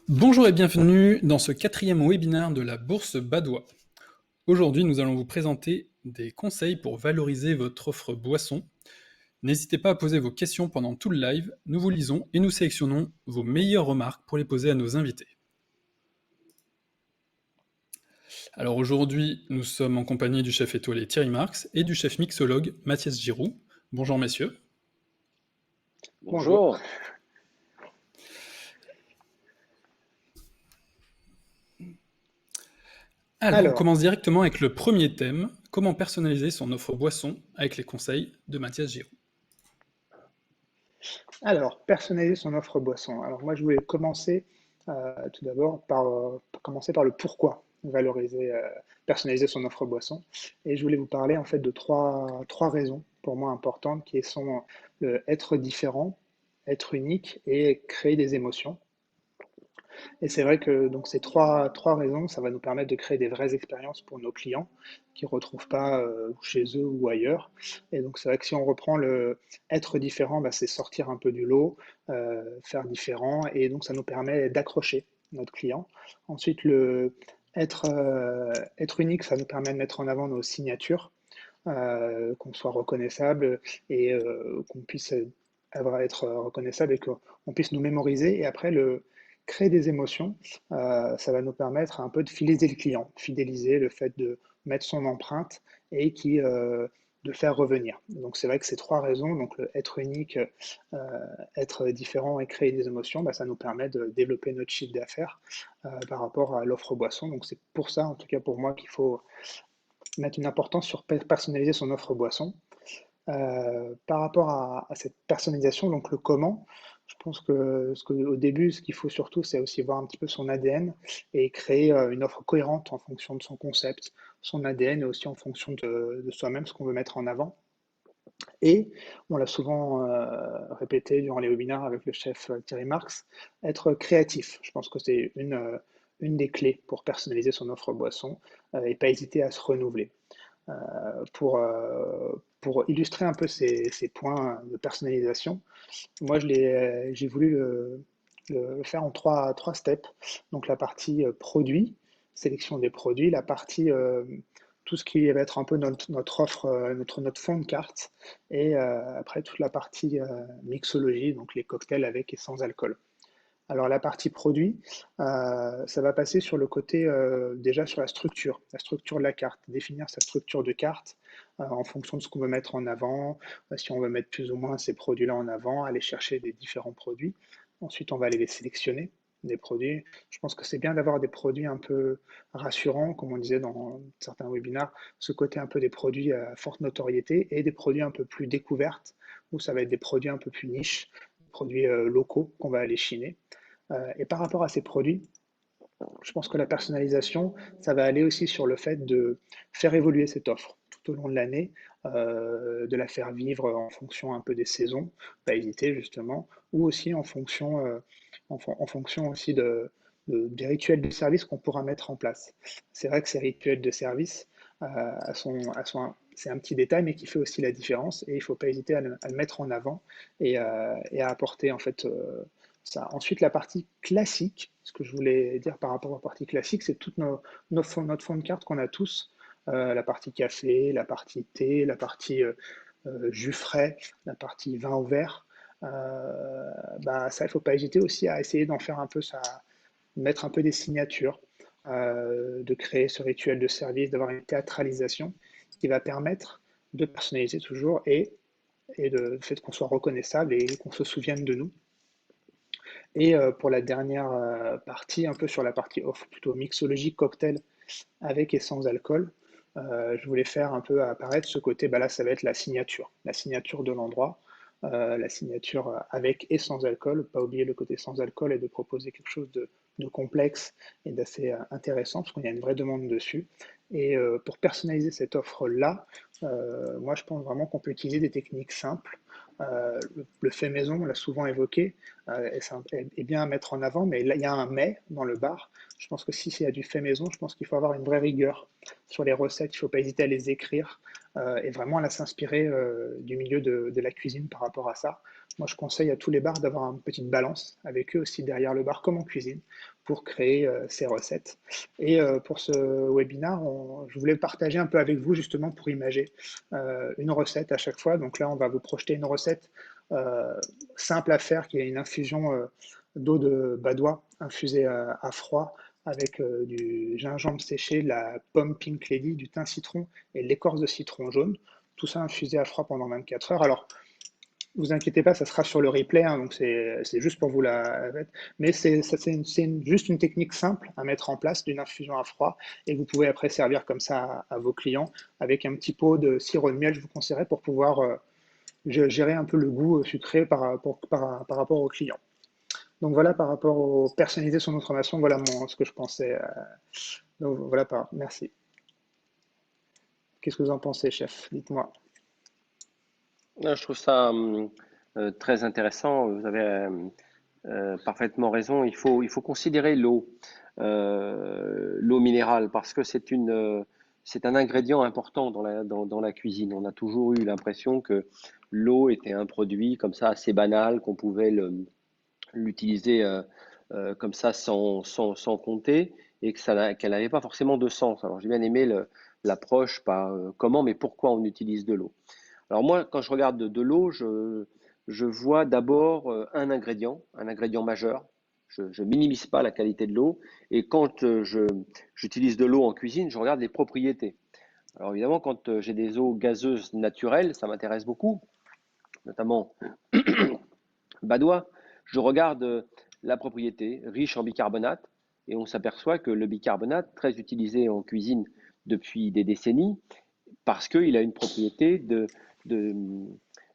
Bonjour et bienvenue dans ce quatrième webinaire de la Bourse Badois. Aujourd'hui, nous allons vous présenter des conseils pour valoriser votre offre boisson. N'hésitez pas à poser vos questions pendant tout le live, nous vous lisons et nous sélectionnons vos meilleures remarques pour les poser à nos invités. Alors aujourd'hui, nous sommes en compagnie du chef étoilé Thierry Marx et du chef mixologue Mathias Giroux. Bonjour messieurs. Bonjour. Alors, on commence directement avec le premier thème, comment personnaliser son offre boisson avec les conseils de Mathias Giroux. Alors, personnaliser son offre boisson. Alors moi, je voulais commencer tout d'abord par le pourquoi valoriser, personnaliser son offre boisson. Et je voulais vous parler en fait de trois raisons pour moi importantes qui sont être différent, être unique et créer des émotions. Et c'est vrai que donc ces trois raisons, ça va nous permettre de créer des vraies expériences pour nos clients qui ne retrouvent pas chez eux ou ailleurs. Et donc c'est vrai que si on reprend le être différent, bah, c'est sortir un peu du lot, faire différent, et donc ça nous permet d'accrocher notre client. Ensuite, être unique, ça nous permet de mettre en avant nos signatures, qu'on soit reconnaissable et qu'on puisse être reconnaissable et qu'on puisse nous mémoriser. Et après, créer des émotions, ça va nous permettre un peu de fidéliser le client, fidéliser le fait de mettre son empreinte et de faire revenir. Donc c'est vrai que ces trois raisons, donc être unique, être différent et créer des émotions, bah, ça nous permet de développer notre chiffre d'affaires par rapport à l'offre boisson. Donc c'est pour ça, en tout cas pour moi, qu'il faut mettre une importance sur personnaliser son offre boisson. Par rapport à cette personnalisation, donc le comment, je pense que, au début, ce qu'il faut surtout, c'est aussi voir un petit peu son ADN et créer une offre cohérente en fonction de son concept, son ADN et aussi en fonction de soi-même, ce qu'on veut mettre en avant. Et on l'a souvent répété durant les webinaires avec le chef Thierry Marx, être créatif. Je pense que c'est une des clés pour personnaliser son offre boisson et pas hésiter à se renouveler. Pour illustrer un peu ces points de personnalisation, moi j'ai voulu le faire en trois steps. Donc la partie produit, sélection des produits, la partie tout ce qui va être un peu notre offre, notre fond de carte, et après toute la partie mixologie, donc les cocktails avec et sans alcool. Alors la partie produit, ça va passer sur le côté déjà sur la structure de la carte, définir sa structure de carte en fonction de ce qu'on veut mettre en avant, si on veut mettre plus ou moins ces produits-là en avant, aller chercher des différents produits. Ensuite, on va aller les sélectionner, des produits. Je pense que c'est bien d'avoir des produits un peu rassurants, comme on disait dans certains webinaires, ce côté un peu des produits à forte notoriété et des produits un peu plus découvertes, où ça va être des produits un peu plus niches, produits locaux qu'on va aller chiner. Et par rapport à ces produits, je pense que la personnalisation, ça va aller aussi sur le fait de faire évoluer cette offre tout au long de l'année, de la faire vivre en fonction un peu des saisons, pas hésiter justement, ou aussi en fonction aussi des rituels de service qu'on pourra mettre en place. C'est vrai que ces rituels de service, c'est un petit détail, mais qui fait aussi la différence, et il ne faut pas hésiter à le mettre en avant et à apporter en fait ça. Ensuite, la partie classique, ce que je voulais dire par rapport aux parties classiques, c'est tout notre fond de carte qu'on a tous, la partie café, la partie thé, la partie jus frais, la partie vin au verre. Bah, ça, il ne faut pas hésiter aussi à essayer d'en faire un peu ça, mettre un peu des signatures, de créer ce rituel de service, d'avoir une théâtralisation qui va permettre de personnaliser toujours et de fait qu'on soit reconnaissable et qu'on se souvienne de nous. Et pour la dernière partie, un peu sur la partie offre plutôt mixologie, cocktail avec et sans alcool, je voulais faire un peu apparaître ce côté, bah là ça va être la signature de l'endroit, la signature avec et sans alcool, pas oublier le côté sans alcool et de proposer quelque chose de complexe et d'assez intéressant parce qu'il y a une vraie demande dessus. Et pour personnaliser cette offre-là, moi je pense vraiment qu'on peut utiliser des techniques simples. Le fait maison, on l'a souvent évoqué, est bien à mettre en avant, mais là il y a un mais dans le bar. Je pense que si c'est du fait maison, je pense qu'il faut avoir une vraie rigueur sur les recettes, il ne faut pas hésiter à les écrire et vraiment à s'inspirer du milieu de la cuisine par rapport à ça. Moi, je conseille à tous les bars d'avoir une petite balance avec eux aussi derrière le bar, comme en cuisine, pour créer ces recettes. Et pour ce webinaire, je voulais partager un peu avec vous justement pour imager une recette à chaque fois. Donc là, on va vous projeter une recette euh, simple à faire, qui est une infusion d'eau de badois infusée à froid avec du gingembre séché, de la pomme Pink Lady, du thym citron et de l'écorce de citron jaune. Tout ça infusé à froid pendant 24 heures. Alors, vous inquiétez pas, ça sera sur le replay, hein, donc c'est juste pour vous la mettre. Mais juste une technique simple à mettre en place d'une infusion à froid et vous pouvez après servir comme ça à vos clients avec un petit pot de sirop de miel, je vous conseillerais, pour pouvoir gérer un peu le goût sucré par rapport aux clients. Donc voilà, par rapport au personnaliser son information, voilà ce que je pensais. Donc voilà, merci. Qu'est-ce que vous en pensez, chef? Dites-moi. Je trouve ça très intéressant. Vous avez parfaitement raison. Il faut considérer l'eau, l'eau minérale, parce que c'est un ingrédient important dans la cuisine. On a toujours eu l'impression que l'eau était un produit comme ça assez banal, qu'on pouvait l'utiliser comme ça sans compter, et qu'elle n'avait pas forcément de sens. Alors j'ai bien aimé l'approche, pas comment, mais pourquoi on utilise de l'eau. Alors moi, quand je regarde de l'eau, je vois d'abord un ingrédient majeur. Je minimise pas la qualité de l'eau. Et quand j'utilise de l'eau en cuisine, je regarde les propriétés. Alors évidemment, quand j'ai des eaux gazeuses naturelles, ça m'intéresse beaucoup, notamment badois. Je regarde la propriété riche en bicarbonate et on s'aperçoit que le bicarbonate, très utilisé en cuisine depuis des décennies, parce qu'il a une propriété de,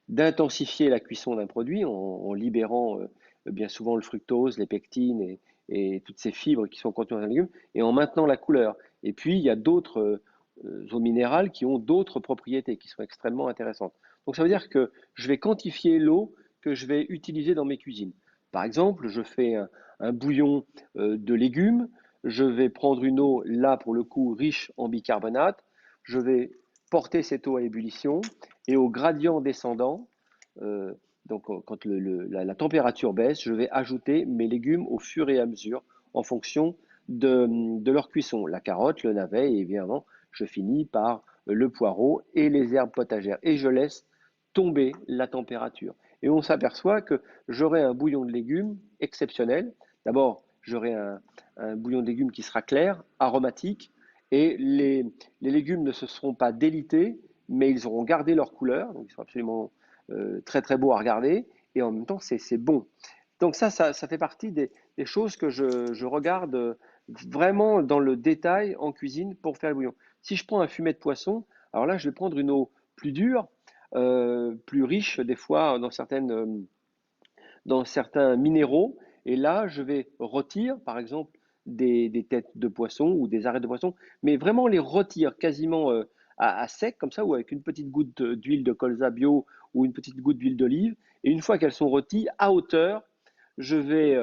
d'intensifier la cuisson d'un produit en libérant bien souvent le fructose, les pectines et toutes ces fibres qui sont contenues dans un légume, et en maintenant la couleur. Et puis, il y a d'autres eaux minérales qui ont d'autres propriétés qui sont extrêmement intéressantes. Donc, ça veut dire que je vais quantifier l'eau que je vais utiliser dans mes cuisines. Par exemple, je fais un bouillon de légumes, je vais prendre une eau, là pour le coup, riche en bicarbonate, je vais porter cette eau à ébullition et au gradient descendant, euh, donc quand la température baisse, je vais ajouter mes légumes au fur et à mesure en fonction de leur cuisson. La carotte, le navet et évidemment, je finis par le poireau et les herbes potagères et je laisse tomber la température. Et on s'aperçoit que j'aurai un bouillon de légumes exceptionnel. D'abord, j'aurai un bouillon de légumes qui sera clair, aromatique, et les légumes ne se seront pas délités, mais ils auront gardé leur couleur, donc ils sont absolument très très beaux à regarder, et en même temps c'est bon. Donc ça fait partie des choses que je regarde vraiment dans le détail en cuisine pour faire le bouillon. Si je prends un fumet de poisson, alors là je vais prendre une eau plus dure, plus riche des fois dans certains minéraux. Et là, je vais rôtir, par exemple, des têtes de poisson ou des arêtes de poisson, mais vraiment les rôtir quasiment à sec, comme ça, ou avec une petite goutte d'huile de colza bio ou une petite goutte d'huile d'olive. Et une fois qu'elles sont rôties, à hauteur, je vais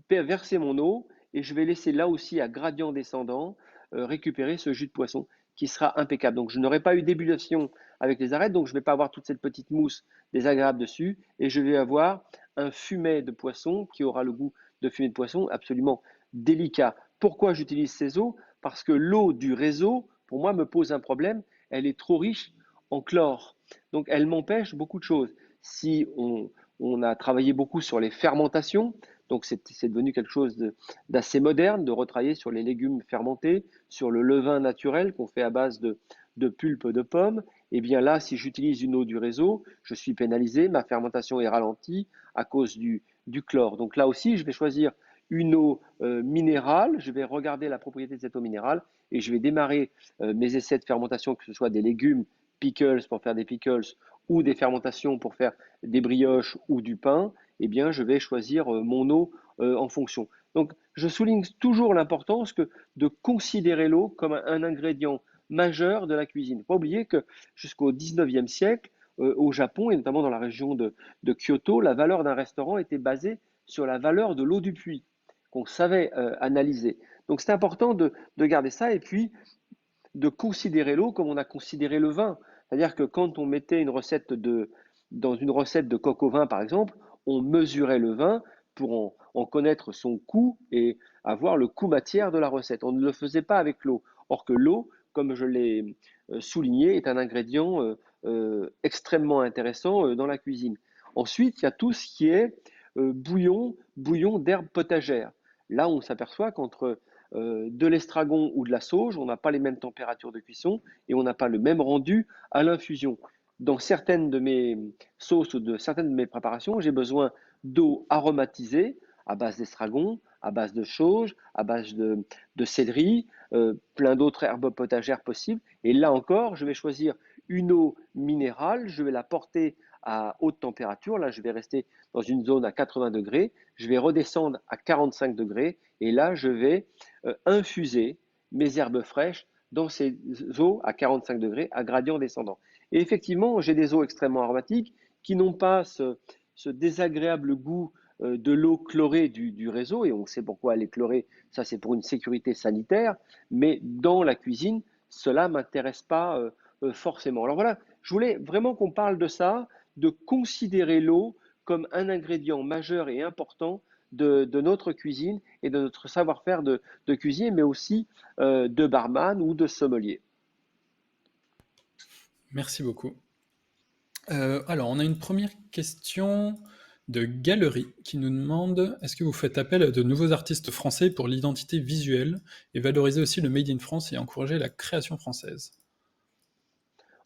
verser mon eau et je vais laisser là aussi à gradient descendant récupérer ce jus de poisson qui sera impeccable. Donc je n'aurai pas eu d'ébullition avec les arêtes, donc je ne vais pas avoir toute cette petite mousse désagréable dessus et je vais avoir un fumet de poisson qui aura le goût de fumet de poisson absolument délicat. Pourquoi j'utilise ces eaux? Parce que l'eau du réseau, pour moi, me pose un problème. Elle est trop riche en chlore. Donc elle m'empêche beaucoup de choses. Si on a travaillé beaucoup sur les fermentations, donc c'est devenu quelque chose d'assez moderne de retravailler sur les légumes fermentés, sur le levain naturel qu'on fait à base de pulpe de pommes. Et bien là, si j'utilise une eau du réseau, je suis pénalisé, ma fermentation est ralentie à cause du chlore. Donc là aussi, je vais choisir une eau minérale, je vais regarder la propriété de cette eau minérale et je vais démarrer mes essais de fermentation, que ce soit des légumes, pickles pour faire des pickles ou des fermentations pour faire des brioches ou du pain, eh bien, je vais choisir mon eau en fonction. Donc, je souligne toujours l'importance de considérer l'eau comme un ingrédient majeur de la cuisine. Il ne faut pas oublier que jusqu'au 19e siècle, au Japon et notamment dans la région de Kyoto, la valeur d'un restaurant était basée sur la valeur de l'eau du puits qu'on savait analyser. Donc c'est important de garder ça et puis de considérer l'eau comme on a considéré le vin. C'est-à-dire que quand on mettait une recette dans une recette de coq au vin, par exemple, on mesurait le vin pour en connaître son coût et avoir le coût matière de la recette. On ne le faisait pas avec l'eau. Or que l'eau, comme je l'ai souligné, est un ingrédient extrêmement intéressant dans la cuisine. Ensuite, il y a tout ce qui est bouillon d'herbes potagères. Là, on s'aperçoit qu'entre de l'estragon ou de la sauge, on n'a pas les mêmes températures de cuisson et on n'a pas le même rendu à l'infusion. Dans certaines de mes sauces ou de certaines de mes préparations, j'ai besoin d'eau aromatisée à base d'estragon, à base de sauge, à base de céleri, plein d'autres herbes potagères possibles. Et là encore, je vais choisir une eau minérale, je vais la porter à haute température. Là, je vais rester dans une zone à 80 degrés. Je vais redescendre à 45 degrés. Et là, je vais infuser mes herbes fraîches dans ces eaux à 45 degrés à gradient descendant. Et effectivement, j'ai des eaux extrêmement aromatiques qui n'ont pas ce désagréable goût de l'eau chlorée du réseau, et on sait pourquoi elle est chlorée, ça c'est pour une sécurité sanitaire, mais dans la cuisine, cela ne m'intéresse pas forcément. Alors voilà, je voulais vraiment qu'on parle de ça, de considérer l'eau comme un ingrédient majeur et important de notre cuisine et de notre savoir-faire de cuisine, mais aussi de barman ou de sommelier. Merci beaucoup. Alors, on a une première question de Galerie qui nous demande: est-ce que vous faites appel à de nouveaux artistes français pour l'identité visuelle et valoriser aussi le Made in France et encourager la création française?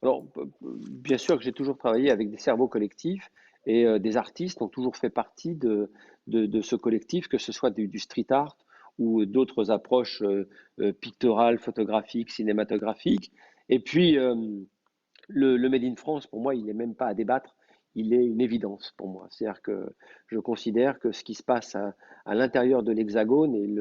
Alors, bien sûr que j'ai toujours travaillé avec des cerveaux collectifs et des artistes ont toujours fait partie de ce collectif, que ce soit du street art ou d'autres approches picturales, photographiques, cinématographiques. Et puis, le Made in France, pour moi, il n'est même pas à débattre, il est une évidence pour moi. C'est-à-dire que je considère que ce qui se passe à l'intérieur de l'Hexagone et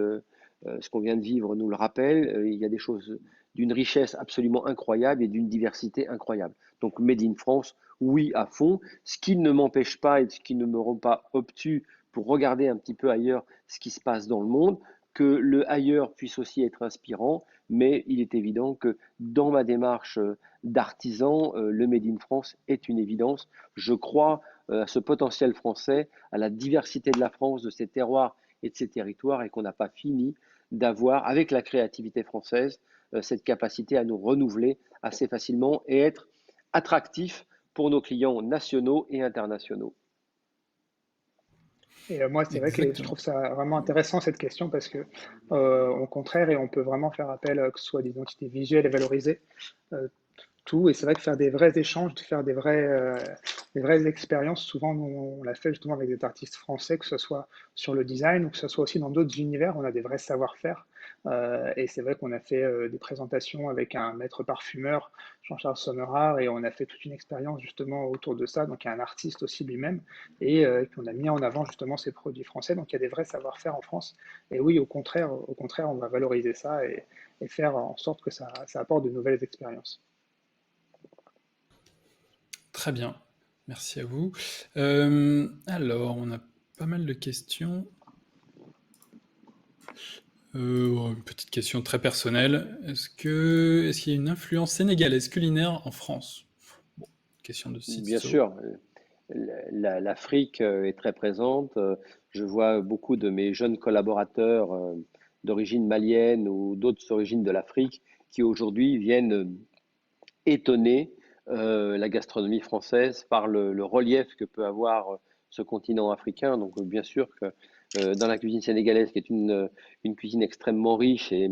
ce qu'on vient de vivre nous le rappelle, il y a des choses d'une richesse absolument incroyable et d'une diversité incroyable. Donc Made in France, oui à fond, ce qui ne m'empêche pas et ce qui ne me rend pas obtus pour regarder un petit peu ailleurs ce qui se passe dans le monde, que le ailleurs puisse aussi être inspirant, mais il est évident que dans ma démarche d'artisan, le Made in France est une évidence. Je crois à ce potentiel français, à la diversité de la France, de ses terroirs et de ses territoires, et qu'on n'a pas fini d'avoir, avec la créativité française, cette capacité à nous renouveler assez facilement et être attractif pour nos clients nationaux et internationaux. Et moi, c'est vrai que je Exactement. trouve ça vraiment intéressant cette question parce que, au contraire, et on peut vraiment faire appel, que ce soit à l'identité visuelle et valoriser euh, tout. Et c'est vrai que faire des vrais échanges, de faire des vraies expériences, souvent nous, on l'a fait justement avec des artistes français, que ce soit sur le design ou que ce soit aussi dans d'autres univers, on a des vrais savoir-faire. Et c'est vrai qu'on a fait des présentations avec un maître parfumeur, Jean-Charles Sommerard, et on a fait toute une expérience justement autour de ça. Donc il y a un artiste aussi lui-même, et qu'on a mis en avant justement ces produits français. Donc il y a des vrais savoir-faire en France. Et oui, au contraire, on va valoriser ça et faire en sorte que ça apporte de nouvelles expériences. Très bien. Merci à vous. Alors, on a pas mal de questions. Une petite question très personnelle. Est-ce qu'il y a une influence sénégalaise culinaire en France? Bon, question de Bien Ciczo. sûr, l'Afrique est très présente. Je vois beaucoup de mes jeunes collaborateurs d'origine malienne ou d'autres origines de l'Afrique qui aujourd'hui viennent étonner la gastronomie française par le relief que peut avoir ce continent africain. Donc bien sûr que dans la cuisine sénégalaise, qui est une cuisine extrêmement riche et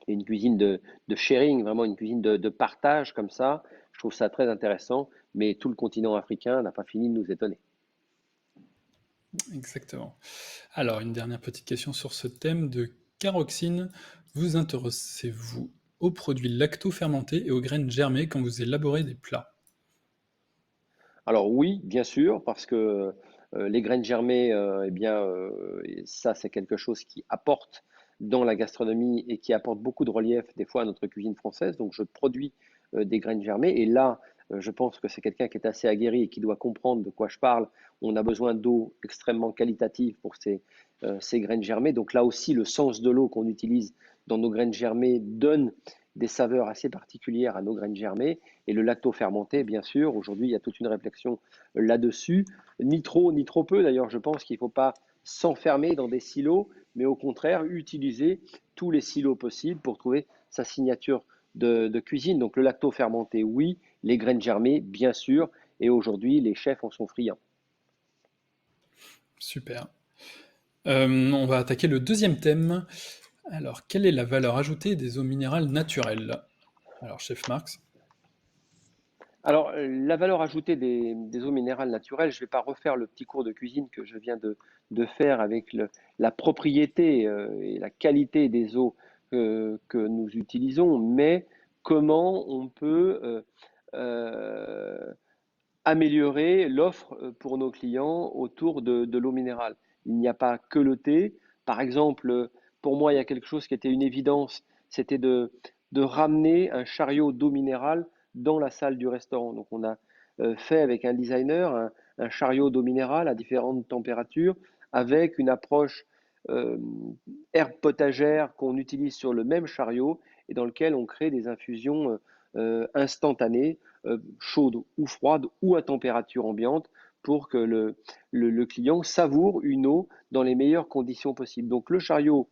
une cuisine de sharing, vraiment une cuisine de partage comme ça, je trouve ça très intéressant, mais tout le continent africain n'a pas fini de nous étonner. Exactement. Alors, une dernière petite question sur ce thème de Caroxine. Vous intéressez-vous aux produits lacto-fermentés et aux graines germées quand vous élaborez des plats? Alors oui, bien sûr, parce que les graines germées, eh bien, ça c'est quelque chose qui apporte dans la gastronomie et qui apporte beaucoup de relief des fois à notre cuisine française. Donc je produis des graines germées et là, je pense que c'est quelqu'un qui est assez aguerri et qui doit comprendre de quoi je parle. On a besoin d'eau extrêmement qualitative pour ces graines germées. Donc là aussi, le sens de l'eau qu'on utilise dans nos graines germées donne des saveurs assez particulières à nos graines germées. Et le lacto-fermenté, bien sûr, aujourd'hui, il y a toute une réflexion là-dessus. Ni trop, ni trop peu. D'ailleurs, je pense qu'il ne faut pas s'enfermer dans des silos, mais au contraire, utiliser tous les silos possibles pour trouver sa signature de cuisine. Donc, le lacto-fermenté, oui. Les graines germées, bien sûr. Et aujourd'hui, les chefs en sont friands. Super. On va attaquer le deuxième thème. Alors, quelle est la valeur ajoutée des eaux minérales naturelles? Alors, chef Marx. Alors, la valeur ajoutée des eaux minérales naturelles, je ne vais pas refaire le petit cours de cuisine que je viens de faire avec la propriété et la qualité des eaux que nous utilisons, mais comment on peut euh, améliorer l'offre pour nos clients autour de l'eau minérale. Il n'y a pas que le thé. Par exemple, pour moi, il y a quelque chose qui était une évidence, c'était de ramener un chariot d'eau minérale dans la salle du restaurant. Donc on a fait avec un designer un chariot d'eau minérale à différentes températures avec une approche euh, herbe potagère qu'on utilise sur le même chariot et dans lequel on crée des infusions instantanées, chaudes ou froides ou à température ambiante pour que le client savoure une eau dans les meilleures conditions possibles. Donc le chariot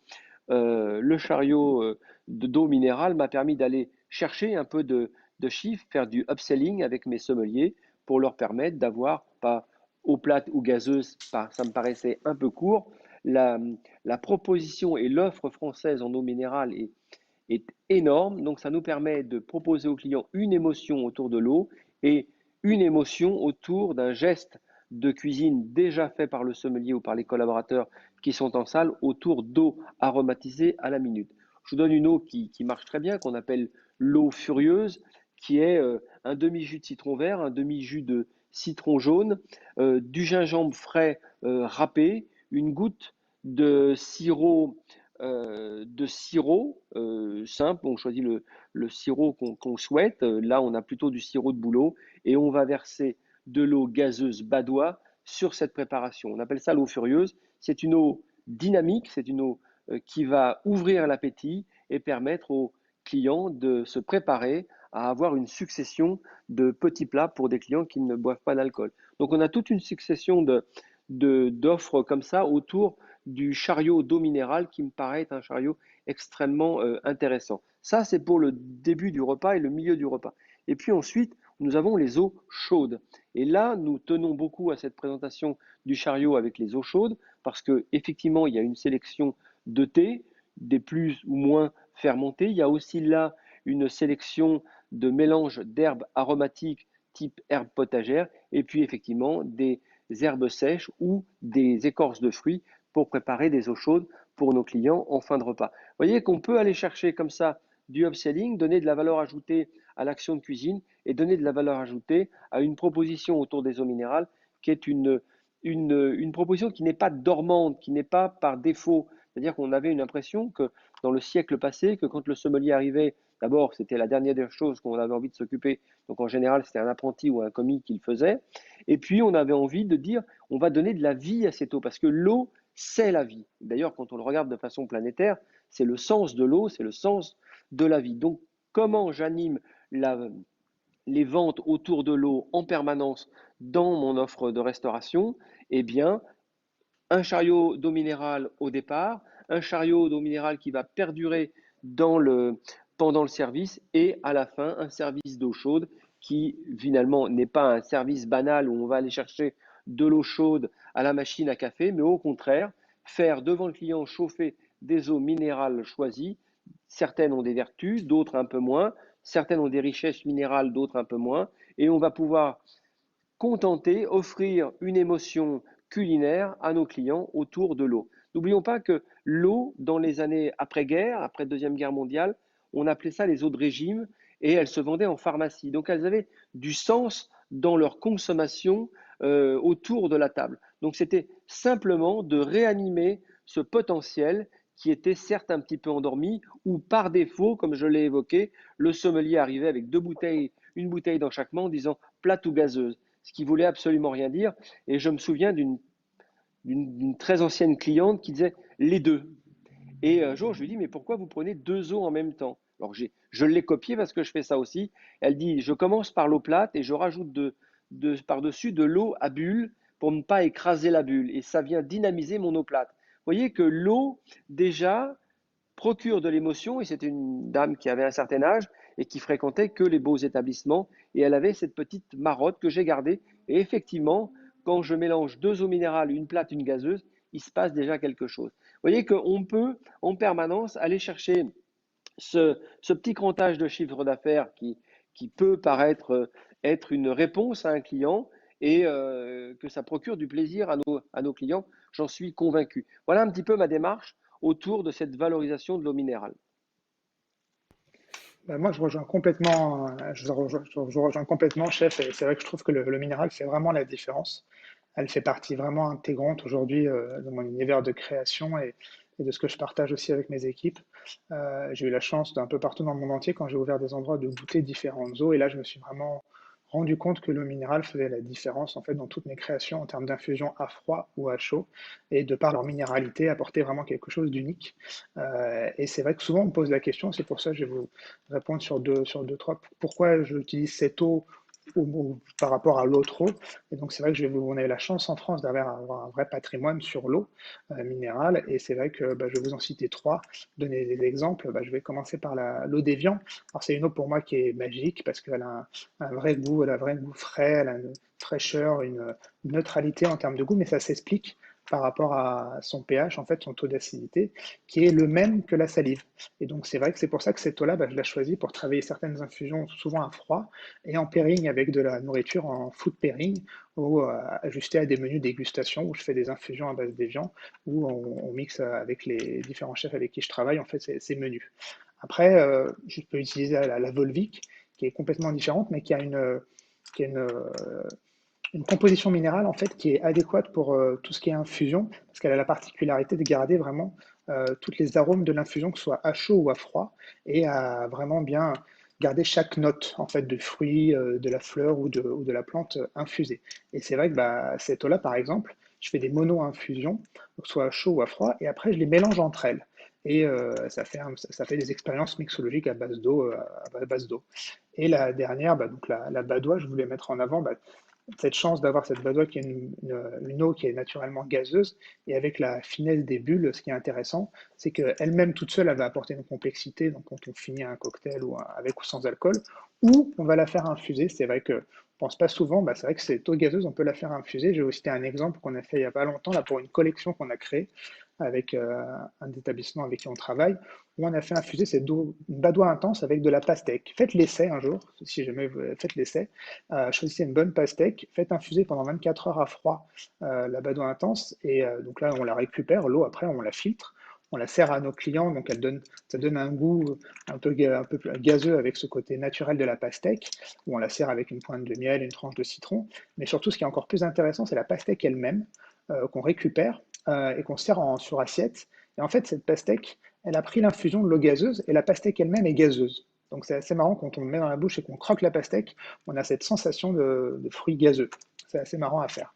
d'eau minérale m'a permis d'aller chercher un peu de chiffres, faire du upselling avec mes sommeliers pour leur permettre d'avoir, pas eau plate ou gazeuse, ça me paraissait un peu court. La, la proposition et l'offre française en eau minérale est énorme. Donc, ça nous permet de proposer aux clients une émotion autour de l'eau et une émotion autour d'un geste de cuisine déjà fait par le sommelier ou par les collaborateurs qui sont en salle autour d'eau aromatisée à la minute. Je vous donne une eau qui marche très bien, qu'on appelle l'eau furieuse, qui est un demi-jus de citron vert, un demi-jus de citron jaune, du gingembre frais râpé, une goutte de sirop simple. On choisit le sirop qu'on souhaite. Là, on a plutôt du sirop de bouleau et on va verser de l'eau gazeuse badois sur cette préparation. On appelle ça l'eau furieuse. C'est une eau dynamique, c'est une eau qui va ouvrir l'appétit et permettre aux clients de se préparer à avoir une succession de petits plats pour des clients qui ne boivent pas d'alcool. Donc on a toute une succession d'offres comme ça autour du chariot d'eau minérale qui me paraît être un chariot extrêmement intéressant. Ça, c'est pour le début du repas et le milieu du repas. Et puis ensuite, nous avons les eaux chaudes. Et là, nous tenons beaucoup à cette présentation du chariot avec les eaux chaudes parce qu'effectivement, il y a une sélection de thé, des plus ou moins fermentés. Il y a aussi là une sélection de mélanges d'herbes aromatiques type herbes potagères et puis effectivement des herbes sèches ou des écorces de fruits pour préparer des eaux chaudes pour nos clients en fin de repas. Vous voyez qu'on peut aller chercher comme ça du upselling, donner de la valeur ajoutée à l'action de cuisine et donner de la valeur ajoutée à une proposition autour des eaux minérales qui est une proposition qui n'est pas dormante, qui n'est pas par défaut. C'est-à-dire qu'on avait une impression que dans le siècle passé, que quand le sommelier arrivait, d'abord c'était la dernière des choses qu'on avait envie de s'occuper, donc en général c'était un apprenti ou un commis qui le faisait, et puis on avait envie de dire on va donner de la vie à cette eau, parce que l'eau c'est la vie. D'ailleurs, quand on le regarde de façon planétaire, c'est le sens de l'eau, c'est le sens de la vie. Donc, comment j'anime les ventes autour de l'eau en permanence dans mon offre de restauration? Eh bien, un chariot d'eau minérale au départ, un chariot d'eau minérale qui va perdurer pendant le service et à la fin, un service d'eau chaude qui finalement n'est pas un service banal où on va aller chercher de l'eau chaude à la machine à café, mais au contraire, faire devant le client chauffer des eaux minérales choisies. Certaines ont des vertus, d'autres un peu moins. Certaines ont des richesses minérales, d'autres un peu moins. Et on va pouvoir contenter, offrir une émotion culinaire à nos clients autour de l'eau. N'oublions pas que l'eau, dans les années après-guerre, après Deuxième Guerre mondiale, on appelait ça les eaux de régime et elles se vendaient en pharmacie. Donc elles avaient du sens dans leur consommation autour de la table. Donc c'était simplement de réanimer ce potentiel qui était certes un petit peu endormi ou par défaut, comme je l'ai évoqué, le sommelier arrivait avec une bouteille dans chaque main en disant plate ou gazeuse, ce qui voulait absolument rien dire. Et je me souviens d'une très ancienne cliente qui disait les deux. Et un jour, je lui dis, mais pourquoi vous prenez deux eaux en même temps? Alors je l'ai copié parce que je fais ça aussi. Elle dit, je commence par l'eau plate et je rajoute par-dessus de l'eau à bulle pour ne pas écraser la bulle. Et ça vient dynamiser mon eau plate. Vous voyez que l'eau, déjà, procure de l'émotion, et c'était une dame qui avait un certain âge et qui fréquentait que les beaux établissements, et elle avait cette petite marotte que j'ai gardée, et effectivement, quand je mélange deux eaux minérales, une plate, une gazeuse, il se passe déjà quelque chose. Vous voyez qu'on peut en permanence aller chercher ce petit comptage de chiffre d'affaires qui peut paraître être une réponse à un client et que ça procure du plaisir à nos clients, j'en suis convaincu. Voilà un petit peu ma démarche autour de cette valorisation de l'eau minérale. Bah, moi, je rejoins complètement, chef, et c'est vrai que je trouve que le minéral fait vraiment la différence. Elle fait partie vraiment intégrante aujourd'hui de mon univers de création et de ce que je partage aussi avec mes équipes. J'ai eu la chance d'un peu partout dans le monde entier, quand j'ai ouvert des endroits, de goûter différentes eaux, et là, je me suis vraiment rendu compte que l'eau minérale faisait la différence en fait dans toutes mes créations en termes d'infusion à froid ou à chaud, et de par leur minéralité apporter vraiment quelque chose d'unique. Et c'est vrai que souvent on me pose la question, c'est pour ça que je vais vous répondre sur deux, trois. Pourquoi j'utilise cette eau par rapport à l'autre eau? Et donc c'est vrai que on a eu la chance en France d'avoir un vrai patrimoine sur l'eau minérale. Et c'est vrai que je vais vous en citer trois, donner des exemples. Je vais commencer par l'eau d'Évian. Alors c'est une eau pour moi qui est magique parce qu'elle a un vrai goût, elle a un vrai goût frais, elle a une fraîcheur, une neutralité en termes de goût, mais ça s'explique par rapport à son pH, en fait, son taux d'acidité, qui est le même que la salive. Et donc, c'est vrai que c'est pour ça que cette eau-là, je l'ai choisie pour travailler certaines infusions, souvent à froid, et en pairing avec de la nourriture, en food pairing, ou ajusté à des menus dégustation, où je fais des infusions à base d'évian, où on mixe avec les différents chefs avec qui je travaille, en fait, ces menus. Après, je peux utiliser la Volvic, qui est complètement différente, mais qui a une composition minérale en fait qui est adéquate pour tout ce qui est infusion, parce qu'elle a la particularité de garder vraiment toutes les arômes de l'infusion, que ce soit à chaud ou à froid, et à vraiment bien garder chaque note en fait de fruits, de la fleur ou de la plante infusée. Et c'est vrai que cette eau-là, par exemple, je fais des mono-infusions, que ce soit à chaud ou à froid, et après je les mélange entre elles. Et ça fait des expériences mixologiques à base d'eau. À base d'eau. Et la dernière, donc la badoie, je voulais mettre en avant cette chance d'avoir cette badoie qui est une eau qui est naturellement gazeuse, et avec la finesse des bulles, ce qui est intéressant, c'est qu'elle-même toute seule, elle va apporter une complexité, donc quand on finit un cocktail avec ou sans alcool, ou on va la faire infuser. C'est vrai que on pense pas souvent, c'est vrai que cette eau gazeuse, on peut la faire infuser. Je vais vous citer un exemple qu'on a fait il y a pas longtemps là pour une collection qu'on a créée avec un établissement avec qui on travaille, où on a fait infuser une badoie intense avec de la pastèque. Faites l'essai un jour, si jamais vous faites l'essai. Choisissez une bonne pastèque, faites infuser pendant 24 heures à froid la badoie intense, et donc là on la récupère, l'eau après on la filtre, on la sert à nos clients, donc ça donne un goût un peu gazeux avec ce côté naturel de la pastèque, où on la sert avec une pointe de miel, une tranche de citron, mais surtout ce qui est encore plus intéressant, c'est la pastèque elle-même qu'on récupère et qu'on sert sur assiette. Et en fait, cette pastèque, elle a pris l'infusion de l'eau gazeuse, et la pastèque elle-même est gazeuse. Donc c'est assez marrant quand on le met dans la bouche et qu'on croque la pastèque, on a cette sensation de fruits gazeux. C'est assez marrant à faire.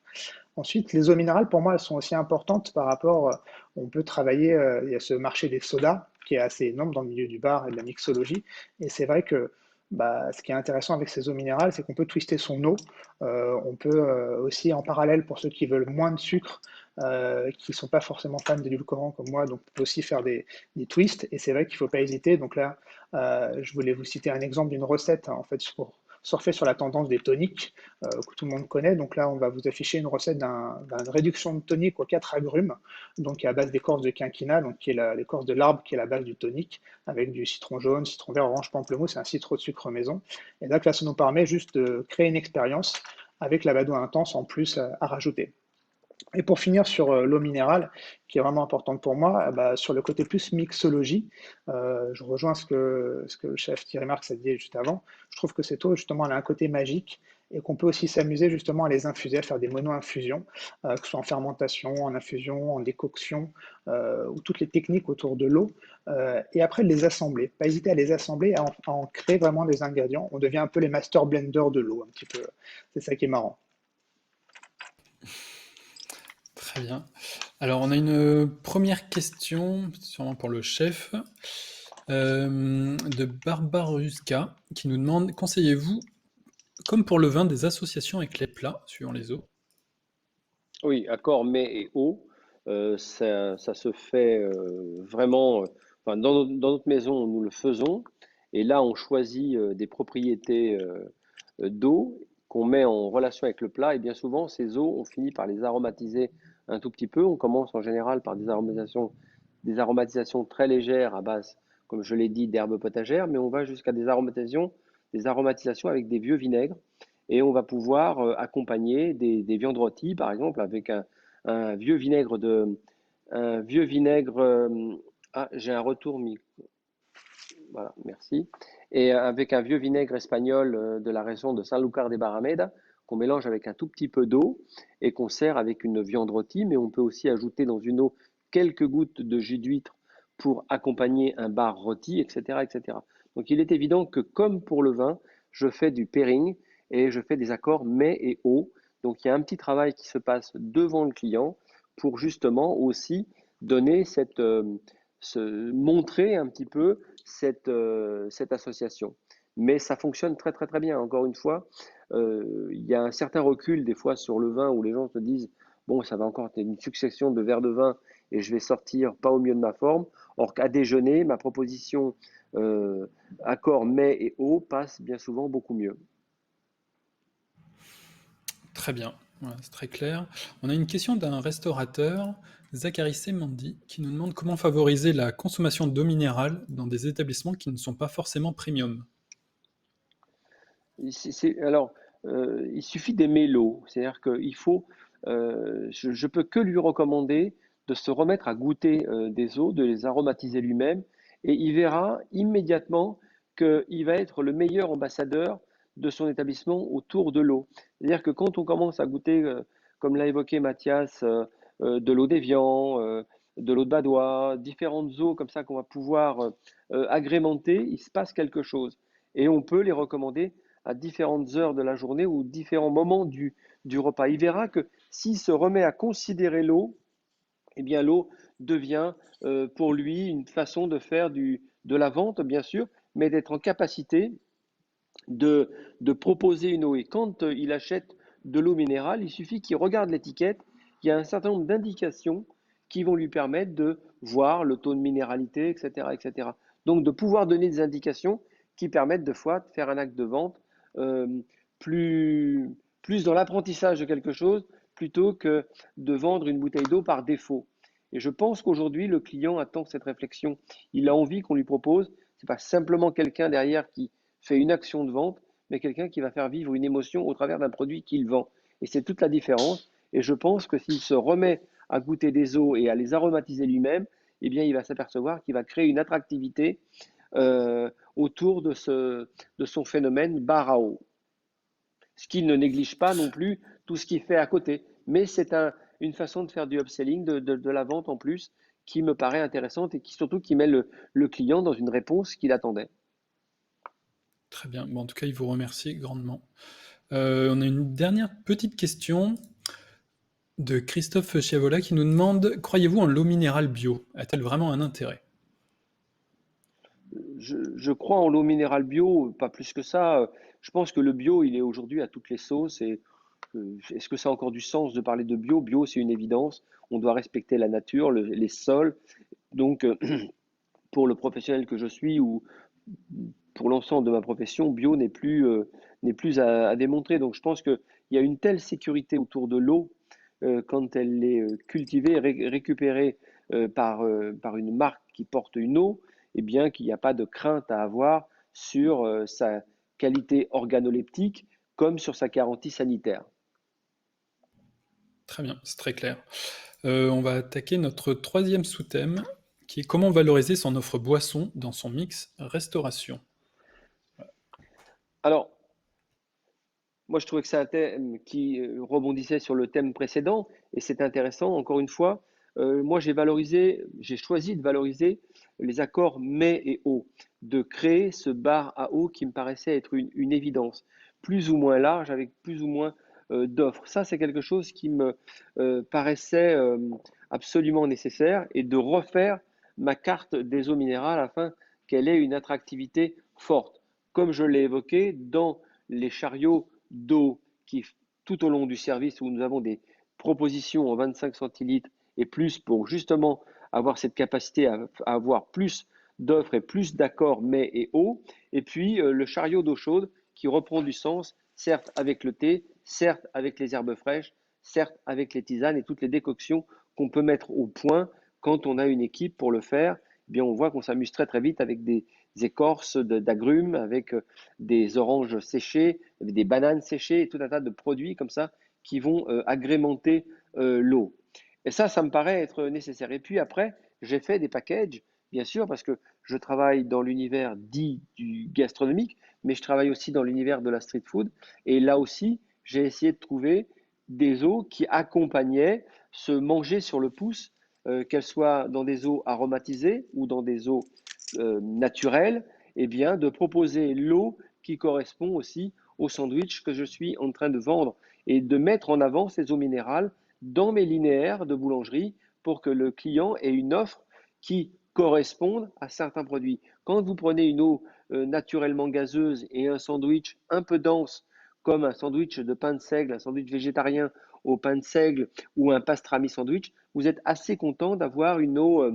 Ensuite, les eaux minérales, pour moi, elles sont aussi importantes par rapport, on peut travailler, il y a ce marché des sodas qui est assez énorme dans le milieu du bar et de la mixologie. Et c'est vrai que ce qui est intéressant avec ces eaux minérales, c'est qu'on peut twister son eau. On peut aussi, en parallèle, pour ceux qui veulent moins de sucre, qui ne sont pas forcément fans d'édulcorants comme moi, donc on peut aussi faire des twists. Et c'est vrai qu'il ne faut pas hésiter. Donc là, je voulais vous citer un exemple d'une recette, en fait, pour surfer sur la tendance des toniques que tout le monde connaît. Donc là, on va vous afficher une recette d'une réduction de tonique aux 4 agrumes, donc qui est à base d'écorce de quinquina, donc qui est l'écorce de l'arbre qui est la base du tonique, avec du citron jaune, citron vert, orange, pamplemousse et un citron de sucre maison. Et donc là, ça nous permet juste de créer une expérience avec la badoie intense en plus à rajouter. Et pour finir sur l'eau minérale, qui est vraiment importante pour moi, sur le côté plus mixologie, je rejoins ce que le chef Thierry Marx a dit juste avant. Je trouve que cette eau, justement, elle a un côté magique, et qu'on peut aussi s'amuser justement à les infuser, à faire des mono-infusions, que ce soit en fermentation, en infusion, en décoction, ou toutes les techniques autour de l'eau, et après de les assembler. Pas hésiter à les assembler, à en créer vraiment des ingrédients. On devient un peu les master blenders de l'eau, un petit peu. C'est ça qui est marrant. Très bien. Alors, on a une première question, sûrement pour le chef. De Barbaruska, qui nous demande: conseillez-vous, comme pour le vin, des associations avec les plats, suivant les eaux? Oui, accord mets et eau, ça se fait vraiment. Enfin, dans notre maison, nous le faisons. Et là, on choisit des propriétés d'eau qu'on met en relation avec le plat. Et bien souvent, ces eaux, on finit par les aromatiser un tout petit peu. On commence en général par des aromatisations très légères à base, comme je l'ai dit, d'herbes potagères, mais on va jusqu'à des aromatisations avec des vieux vinaigres. Et on va pouvoir accompagner des viandes rôties, par exemple, avec un vieux vinaigre un vieux vinaigre. Ah, j'ai un retour. Voilà, merci. Et avec un vieux vinaigre espagnol de la région de Sanlúcar de Barrameda, qu'on mélange avec un tout petit peu d'eau et qu'on sert avec une viande rôtie, mais on peut aussi ajouter dans une eau quelques gouttes de jus d'huître pour accompagner un bar rôti, etc., etc. Donc il est évident que comme pour le vin, je fais du pairing et je fais des accords mets et eau. Donc il y a un petit travail qui se passe devant le client pour justement aussi donner montrer un petit peu cette association. Mais ça fonctionne très très très bien. Encore une fois, il y a un certain recul des fois sur le vin où les gens se disent, bon, ça va encore être une succession de verres de vin et je vais sortir pas au mieux de ma forme. Or qu'à déjeuner, ma proposition accord mets et eau passe bien souvent beaucoup mieux. Très bien, voilà, c'est très clair. On a une question d'un restaurateur, Zachary Semandi, qui nous demande comment favoriser la consommation d'eau minérale dans des établissements qui ne sont pas forcément premium. Alors, il suffit d'aimer l'eau. C'est-à-dire qu'il faut, je peux que lui recommander de se remettre à goûter des eaux, de les aromatiser lui-même, et il verra immédiatement qu'il va être le meilleur ambassadeur de son établissement autour de l'eau. C'est-à-dire que quand on commence à goûter, comme l'a évoqué Mathias, de l'eau d'Évian, de l'eau de Badois, différentes eaux comme ça qu'on va pouvoir agrémenter, il se passe quelque chose. Et on peut les recommander à différentes heures de la journée ou différents moments du repas. Il verra que s'il se remet à considérer l'eau, eh bien l'eau devient pour lui une façon de faire de la vente, bien sûr, mais d'être en capacité de proposer une eau. Et quand il achète de l'eau minérale, il suffit qu'il regarde l'étiquette, il y a un certain nombre d'indications qui vont lui permettre de voir le taux de minéralité, etc., etc. Donc de pouvoir donner des indications qui permettent de fois de faire un acte de vente euh, plus, plus dans l'apprentissage de quelque chose plutôt que de vendre une bouteille d'eau par défaut. Et je pense qu'aujourd'hui, le client attend cette réflexion. Il a envie qu'on lui propose. Ce n'est pas simplement quelqu'un derrière qui fait une action de vente, mais quelqu'un qui va faire vivre une émotion au travers d'un produit qu'il vend. Et c'est toute la différence. Et je pense que s'il se remet à goûter des eaux et à les aromatiser lui-même, eh bien, il va s'apercevoir qu'il va créer une attractivité autour de son phénomène bar à eau. Ce qui ne néglige pas non plus tout ce qu'il fait à côté. Mais c'est une façon de faire du upselling, de la vente en plus, qui me paraît intéressante et qui surtout qui met le client dans une réponse qu'il attendait. Très bien. Bon, en tout cas, il vous remercie grandement. On a une dernière petite question de Christophe Chiavola qui nous demande: croyez-vous en l'eau minérale bio? A-t-elle vraiment un intérêt? Je crois en l'eau minérale bio, pas plus que ça. Je pense que le bio, il est aujourd'hui à toutes les sauces. Et est-ce que ça a encore du sens de parler de bio? Bio, c'est une évidence. On doit respecter la nature, les sols. Donc, pour le professionnel que je suis ou pour l'ensemble de ma profession, bio n'est plus à démontrer. Donc, je pense qu'il y a une telle sécurité autour de l'eau quand elle est cultivée, récupérée par une marque qui porte une eau, eh bien qu'il n'y a pas de crainte à avoir sur sa qualité organoleptique comme sur sa garantie sanitaire. Très bien, c'est très clair. On va attaquer notre troisième sous-thème, qui est comment valoriser son offre boisson dans son mix restauration. Alors, moi, je trouvais que c'est un thème qui rebondissait sur le thème précédent et c'est intéressant. Encore une fois, moi, j'ai choisi de valoriser les accords mais et eau, de créer ce bar à eau qui me paraissait être une évidence, plus ou moins large avec plus ou moins d'offres. Ça, c'est quelque chose qui me paraissait absolument nécessaire et de refaire ma carte des eaux minérales afin qu'elle ait une attractivité forte. Comme je l'ai évoqué, dans les chariots d'eau qui, tout au long du service, où nous avons des propositions en 25 centilitres et plus pour justement avoir cette capacité à avoir plus d'offres et plus d'accords mets et eau. Et puis le chariot d'eau chaude qui reprend du sens, certes avec le thé, certes avec les herbes fraîches, certes avec les tisanes et toutes les décoctions qu'on peut mettre au point quand on a une équipe pour le faire. Eh bien, on voit qu'on s'amuse très très vite avec des écorces d'agrumes, avec des oranges séchées, avec des bananes séchées et tout un tas de produits comme ça qui vont agrémenter l'eau. Et ça me paraît être nécessaire. Et puis après, j'ai fait des packages, bien sûr, parce que je travaille dans l'univers dit du gastronomique, mais je travaille aussi dans l'univers de la street food. Et là aussi, j'ai essayé de trouver des eaux qui accompagnaient ce manger sur le pouce, qu'elles soient dans des eaux aromatisées ou dans des eaux naturelles, et bien de proposer l'eau qui correspond aussi au sandwich que je suis en train de vendre et de mettre en avant ces eaux minérales dans mes linéaires de boulangerie pour que le client ait une offre qui corresponde à certains produits. Quand vous prenez une eau naturellement gazeuse et un sandwich un peu dense, comme un sandwich de pain de seigle, un sandwich végétarien au pain de seigle ou un pastrami sandwich, vous êtes assez content d'avoir une eau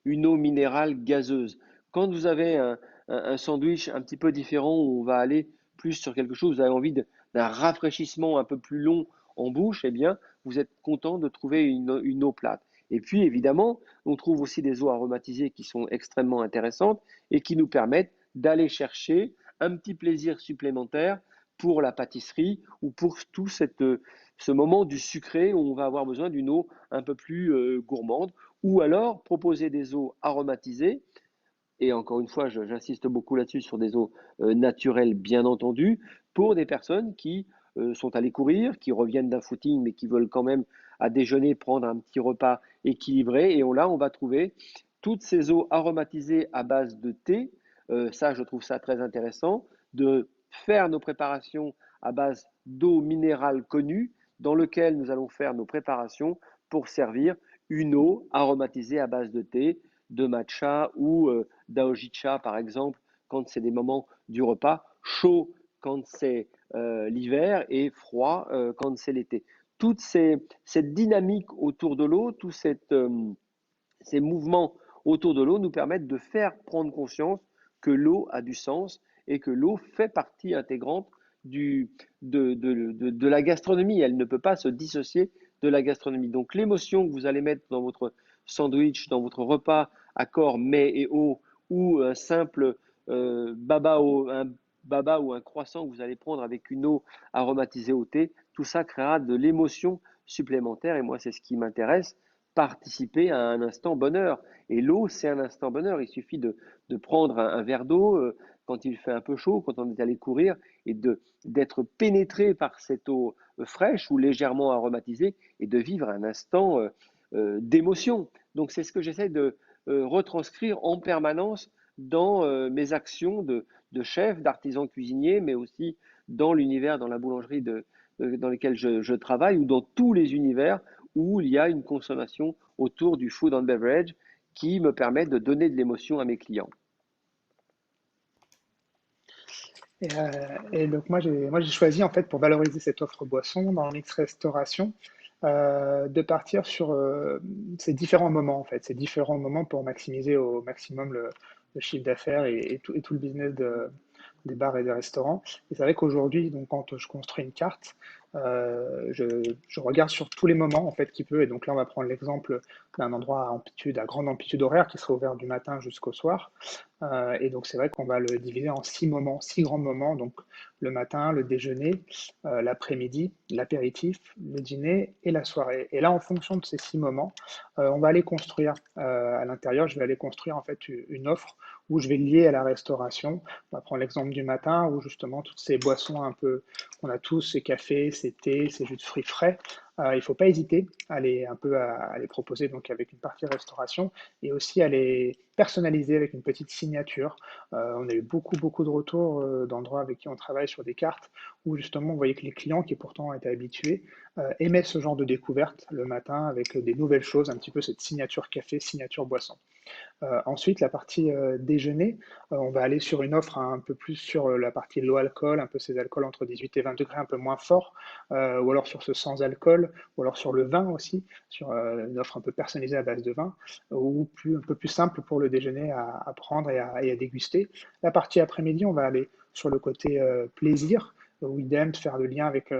minérale gazeuse. Quand vous avez un sandwich un petit peu différent où on va aller plus sur quelque chose, vous avez envie d'un rafraîchissement un peu plus long en bouche, eh bien, vous êtes content de trouver une eau plate. Et puis, évidemment, on trouve aussi des eaux aromatisées qui sont extrêmement intéressantes et qui nous permettent d'aller chercher un petit plaisir supplémentaire pour la pâtisserie ou pour tout ce moment du sucré où on va avoir besoin d'une eau un peu plus gourmande ou alors proposer des eaux aromatisées, et encore une fois, j'insiste beaucoup là-dessus sur des eaux naturelles, bien entendu, pour des personnes qui sont allées courir, qui reviennent d'un footing, mais qui veulent quand même à déjeuner prendre un petit repas équilibré. Et là, on va trouver toutes ces eaux aromatisées à base de thé. Ça, je trouve ça très intéressant, de faire nos préparations à base d'eau minérale connue, dans lequel nous allons faire nos préparations pour servir une eau aromatisée à base de thé, de matcha ou d'aojicha par exemple, quand c'est des moments du repas, chaud quand c'est l'hiver et froid quand c'est l'été. Cette dynamique autour de l'eau, tous ces mouvements autour de l'eau nous permettent de faire prendre conscience que l'eau a du sens et que l'eau fait partie intégrante de la gastronomie. Elle ne peut pas se dissocier de la gastronomie. Donc l'émotion que vous allez mettre dans votre sandwich, dans votre repas à corps mets et eau, ou un simple un baba ou un croissant que vous allez prendre avec une eau aromatisée au thé, tout ça créera de l'émotion supplémentaire et moi c'est ce qui m'intéresse, participer à un instant bonheur. Et l'eau, c'est un instant bonheur. Il suffit de prendre un verre d'eau quand il fait un peu chaud, quand on est allé courir, et d'être pénétré par cette eau fraîche ou légèrement aromatisée et de vivre un instant d'émotion. Donc c'est ce que j'essaie de retranscrire en permanence dans mes actions de chef, d'artisan cuisinier, mais aussi dans l'univers, dans la boulangerie dans lequel je travaille, ou dans tous les univers où il y a une consommation autour du food and beverage qui me permet de donner de l'émotion à mes clients. Et donc moi j'ai choisi en fait pour valoriser cette offre boisson dans le mix restauration de partir sur ces différents moments en fait, ces différents moments pour maximiser au maximum le chiffre d'affaires et tout le business des bars et des restaurants. Et c'est vrai qu'aujourd'hui, donc quand je construis une carte, je regarde sur tous les moments en fait qui peut. Et donc là, on va prendre l'exemple d'un endroit à grande amplitude horaire qui sera ouvert du matin jusqu'au soir. Et donc, c'est vrai qu'on va le diviser en 6 moments, 6 grands moments. Donc, le matin, le déjeuner, l'après-midi, l'apéritif, le dîner et la soirée. Et là, en fonction de ces 6 moments, on va aller construire à l'intérieur. Je vais aller construire en fait une offre où je vais lier à la restauration. On va prendre l'exemple du matin où justement toutes ces boissons un peu qu'on a tous, ces cafés, ces thés, ces jus de fruits frais. Il ne faut pas hésiter à les proposer donc avec une partie restauration et aussi personnalisé avec une petite signature. On a eu beaucoup de retours d'endroits avec qui on travaille sur des cartes où justement on voyait que les clients qui pourtant étaient habitués aimaient ce genre de découverte le matin avec des nouvelles choses, un petit peu cette signature café, signature boisson. Ensuite, la partie déjeuner, on va aller sur une offre un peu plus sur la partie low alcool, un peu ces alcools entre 18 et 20 degrés, un peu moins forts, ou alors sur ce sans alcool, ou alors sur le vin aussi, sur une offre un peu personnalisée à base de vin, ou un peu plus simple pour le déjeuner à prendre et à déguster. La partie après-midi, on va aller sur le côté plaisir, où idem, faire le lien avec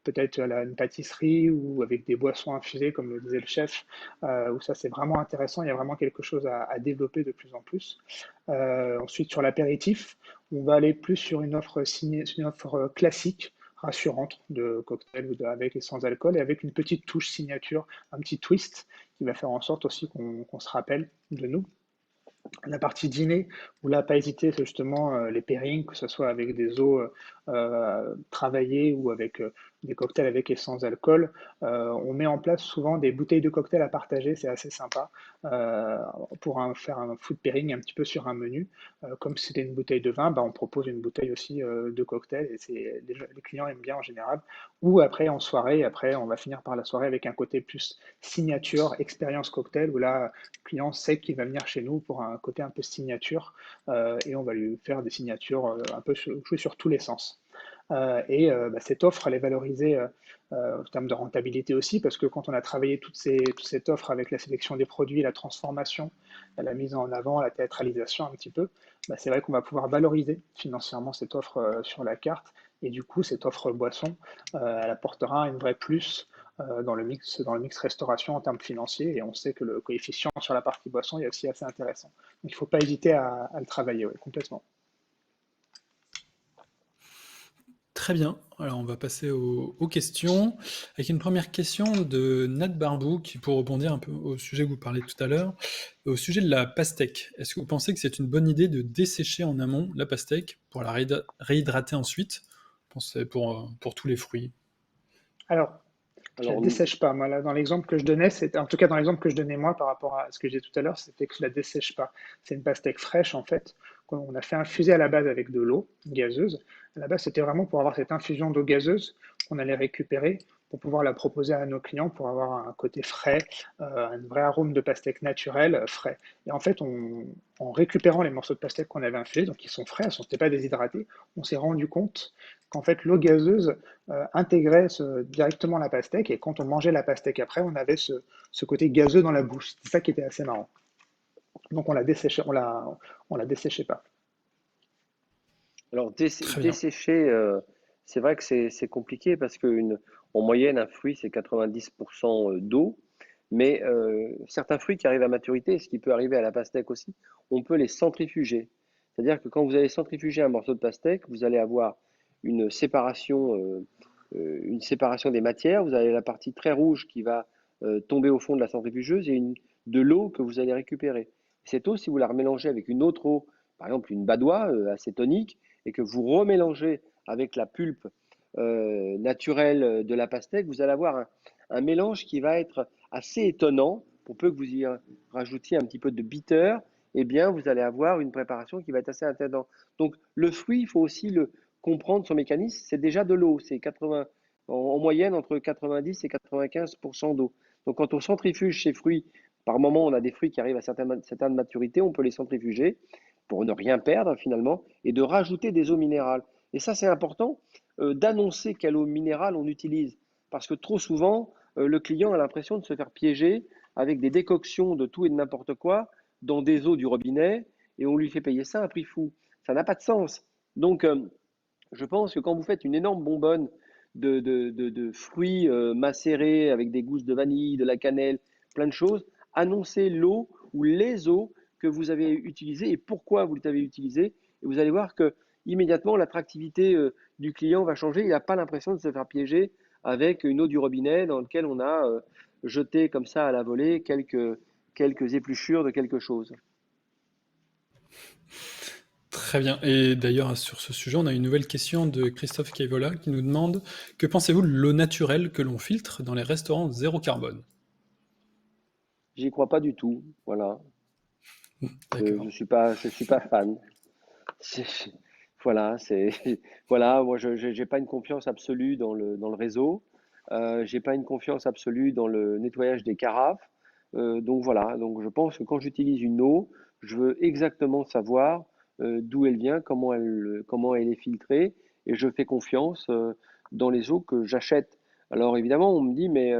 peut-être une pâtisserie ou avec des boissons infusées, comme le disait le chef, où ça c'est vraiment intéressant, il y a vraiment quelque chose à développer de plus en plus. Ensuite, sur l'apéritif, on va aller plus sur une offre classique, rassurante de cocktail avec et sans alcool, et avec une petite touche signature, un petit twist qui va faire en sorte aussi qu'on se rappelle de nous. La partie dîner, où là, pas hésiter, c'est justement les pairings, que ce soit avec des eaux travaillées ou avec des cocktails avec et sans alcool. On met en place souvent des bouteilles de cocktail à partager, c'est assez sympa, euh, pour faire un food pairing un petit peu sur un menu. Comme si c'était une bouteille de vin, bah, on propose une bouteille aussi de cocktail et les clients aiment bien en général. Ou après, en soirée, après, on va finir par la soirée avec un côté plus signature, expérience cocktail, où là, client sait qu'il va venir chez nous pour un côté un peu signature et on va lui faire des signatures un peu jouer sur tous les sens. Bah, cette offre, elle est valorisée en termes de rentabilité aussi, parce que quand on a travaillé toute cette offre avec la sélection des produits, la transformation, la mise en avant, la théâtralisation un petit peu, bah, c'est vrai qu'on va pouvoir valoriser financièrement cette offre sur la carte. Et du coup, cette offre boisson, elle apportera une vraie plus dans le mix restauration en termes financiers. Et on sait que le coefficient sur la partie boisson est aussi assez intéressant. Donc il ne faut pas hésiter à le travailler, ouais, complètement. Très bien. Alors, on va passer aux questions. Avec une première question de Nat Barbou, qui pour rebondir un peu au sujet que vous parlez tout à l'heure, au sujet de la pastèque. Est-ce que vous pensez que c'est une bonne idée de dessécher en amont la pastèque pour la réhydrater ensuite? Je pense que c'est pour tous les fruits. Alors, je la Alors, dessèche pas. Moi, là, dans l'exemple que je donnais, en tout cas dans l'exemple que je donnais moi par rapport à ce que j'ai dit tout à l'heure, c'était que je la dessèche pas. C'est une pastèque fraîche en fait, qu'on a fait infuser à la base avec de l'eau gazeuse. À la base, c'était vraiment pour avoir cette infusion d'eau gazeuse qu'on allait récupérer pour pouvoir la proposer à nos clients pour avoir un côté frais, un vrai arôme de pastèque naturel, frais. Et en fait, en récupérant les morceaux de pastèque qu'on avait infusés, donc ils sont frais, ils ne sont pas déshydratés, on s'est rendu compte qu'en fait l'eau gazeuse intégrait directement la pastèque et quand on mangeait la pastèque après, on avait ce côté gazeux dans la bouche. C'est ça qui était assez marrant. Donc on la desséchait, on la desséchait pas. alors Très bien. dessécher, c'est vrai que c'est compliqué parce en moyenne, un fruit, c'est 90% d'eau. Mais certains fruits qui arrivent à maturité, ce qui peut arriver à la pastèque aussi, on peut les centrifuger. C'est-à-dire que quand vous allez centrifuger un morceau de pastèque, vous allez avoir une séparation, euh, une séparation des matières. Vous avez la partie très rouge qui va tomber au fond de la centrifugeuse et de l'eau que vous allez récupérer. Cette eau, si vous la remélangez avec une autre eau, par exemple une badoie assez tonique, et que vous remélangez avec la pulpe naturelle de la pastèque, vous allez avoir un mélange qui va être assez étonnant. Pour peu que vous y rajoutiez un petit peu de bitter, eh bien, vous allez avoir une préparation qui va être assez intéressante. Donc, le fruit, il faut aussi comprendre son mécanisme. C'est déjà de l'eau. C'est 80, en moyenne entre 90 et 95% d'eau. Donc, quand on centrifuge ces fruits, par moment, on a des fruits qui arrivent à certaines maturités, on peut les centrifuger pour ne rien perdre finalement et de rajouter des eaux minérales. Et ça, c'est important d'annoncer quelle eau minérale on utilise. Parce que trop souvent, le client a l'impression de se faire piéger avec des décoctions de tout et de n'importe quoi dans des eaux du robinet et on lui fait payer ça à un prix fou. Ça n'a pas de sens. Donc, je pense que quand vous faites une énorme bonbonne de fruits macérés avec des gousses de vanille, de la cannelle, plein de choses, annoncez l'eau ou les eaux que vous avez utilisées et pourquoi vous les avez utilisées. Et vous allez voir que immédiatement l'attractivité du client va changer. Il n'a pas l'impression de se faire piéger avec une eau du robinet dans laquelle on a jeté comme ça à la volée quelques épluchures de quelque chose. Très bien. Et d'ailleurs, sur ce sujet, on a une nouvelle question de Christophe Kaivola qui nous demande: que pensez-vous de l'eau naturelle que l'on filtre dans les restaurants zéro carbone? J'y crois pas du tout. Voilà. D'accord. Je suis pas fan. C'est- Voilà, c'est voilà. Moi, je j'ai pas une confiance absolue dans le réseau. J'ai pas une confiance absolue dans le nettoyage des carafes. Donc voilà. Donc je pense que quand j'utilise une eau, je veux exactement savoir d'où elle vient, comment elle est filtrée, et je fais confiance dans les eaux que j'achète. Alors évidemment, on me dit, mais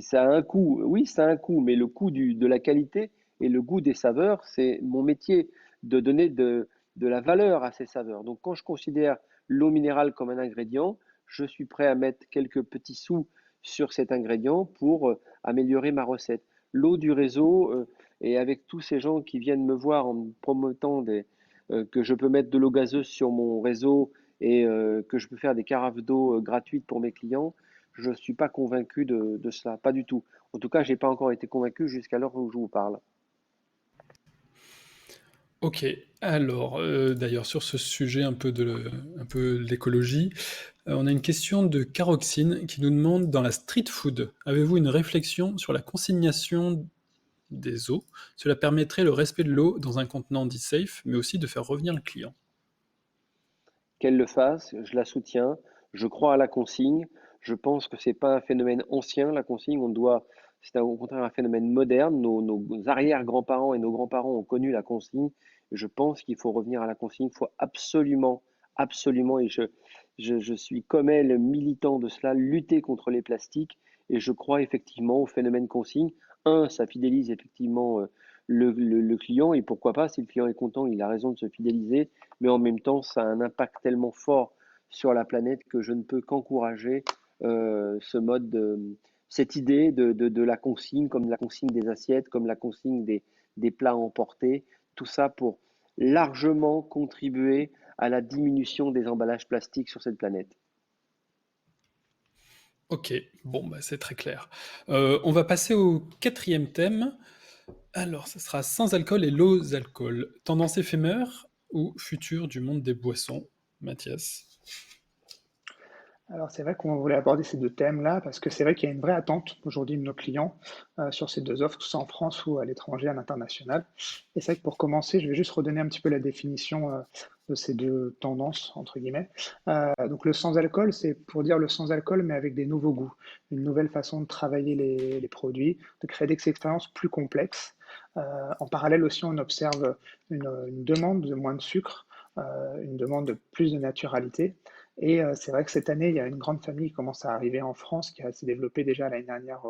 ça a un coût. Oui, ça a un coût, mais le coût de la qualité et le goût des saveurs, c'est mon métier de donner de la valeur à ces saveurs. Donc quand je considère l'eau minérale comme un ingrédient, je suis prêt à mettre quelques petits sous sur cet ingrédient pour améliorer ma recette. L'eau du réseau, et avec tous ces gens qui viennent me voir en me promettant que je peux mettre de l'eau gazeuse sur mon réseau et que je peux faire des carafes d'eau gratuites pour mes clients, je ne suis pas convaincu de cela, pas du tout. En tout cas, je n'ai pas encore été convaincu jusqu'à l'heure où je vous parle. Ok, alors d'ailleurs sur ce sujet un peu de l'écologie, on a une question de Caroxine qui nous demande dans la street food, avez-vous une réflexion sur la consignation des eaux? Cela permettrait le respect de l'eau dans un contenant dit safe, mais aussi de faire revenir le client. Qu'elle le fasse, je la soutiens, je crois à la consigne. Je pense que c'est pas un phénomène ancien, la consigne, au contraire un phénomène moderne. Nos arrière-grands-parents et nos grands-parents ont connu la consigne. Je pense qu'il faut revenir à la consigne. Il faut absolument, absolument, et je suis comme elle militant de cela, lutter contre les plastiques. Et je crois effectivement au phénomène consigne. Un, ça fidélise effectivement le client, et pourquoi pas, si le client est content, il a raison de se fidéliser, mais en même temps, ça a un impact tellement fort sur la planète que je ne peux qu'encourager ce mode, cette idée de la consigne, comme la consigne des assiettes, comme la consigne des plats emportés, tout ça pour largement contribuer à la diminution des emballages plastiques sur cette planète. Ok, bon, bah, c'est très clair. On va passer au quatrième thème. Alors, ce sera sans alcool et low alcool. Tendance éphémère ou futur du monde des boissons, Mathias? Alors c'est vrai qu'on voulait aborder ces deux thèmes-là parce que c'est vrai qu'il y a une vraie attente aujourd'hui de nos clients sur ces deux offres, que ce soit en France ou à l'étranger, à l'international. Et c'est vrai que pour commencer, je vais juste redonner un petit peu la définition de ces deux tendances, entre guillemets. Donc le sans-alcool, c'est pour dire le sans-alcool, mais avec des nouveaux goûts, une nouvelle façon de travailler les produits, de créer des expériences plus complexes. En parallèle aussi, on observe une demande de moins de sucre, une demande de plus de naturalité. Et c'est vrai que cette année, il y a une grande famille qui commence à arriver en France, qui s'est développée déjà l'année dernière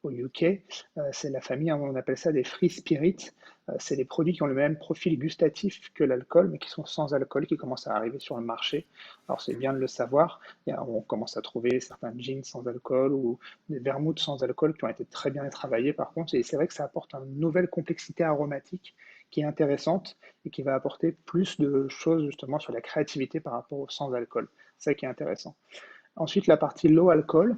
au UK. C'est la famille, hein, on appelle ça des free spirits. C'est des produits qui ont le même profil gustatif que l'alcool, mais qui sont sans alcool, qui commencent à arriver sur le marché. Alors c'est bien de le savoir. On commence à trouver certains gins sans alcool ou des vermouths sans alcool qui ont été très bien travaillés par contre. Et c'est vrai que ça apporte une nouvelle complexité aromatique qui est intéressante et qui va apporter plus de choses justement sur la créativité par rapport au sans alcool. C'est ça qui est intéressant. Ensuite, la partie low alcool.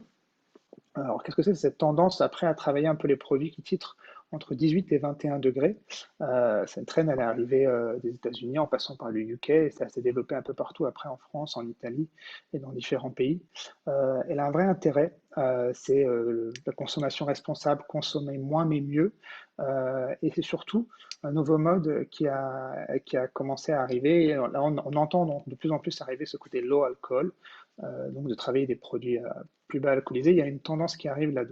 Alors, qu'est-ce que c'est cette tendance après à travailler un peu les produits qui titrent entre 18 et 21 degrés? Cette traîne, elle est arrivée des États-Unis en passant par le UK et ça s'est développé un peu partout après en France, en Italie et dans différents pays. Elle a un vrai intérêt, c'est la consommation responsable, consommer moins mais mieux. Et c'est surtout un nouveau mode qui a commencé à arriver. Et là, on entend donc de plus en plus arriver ce côté low alcool, donc de travailler des produits plus bas alcoolisés. Il y a une tendance qui arrive là,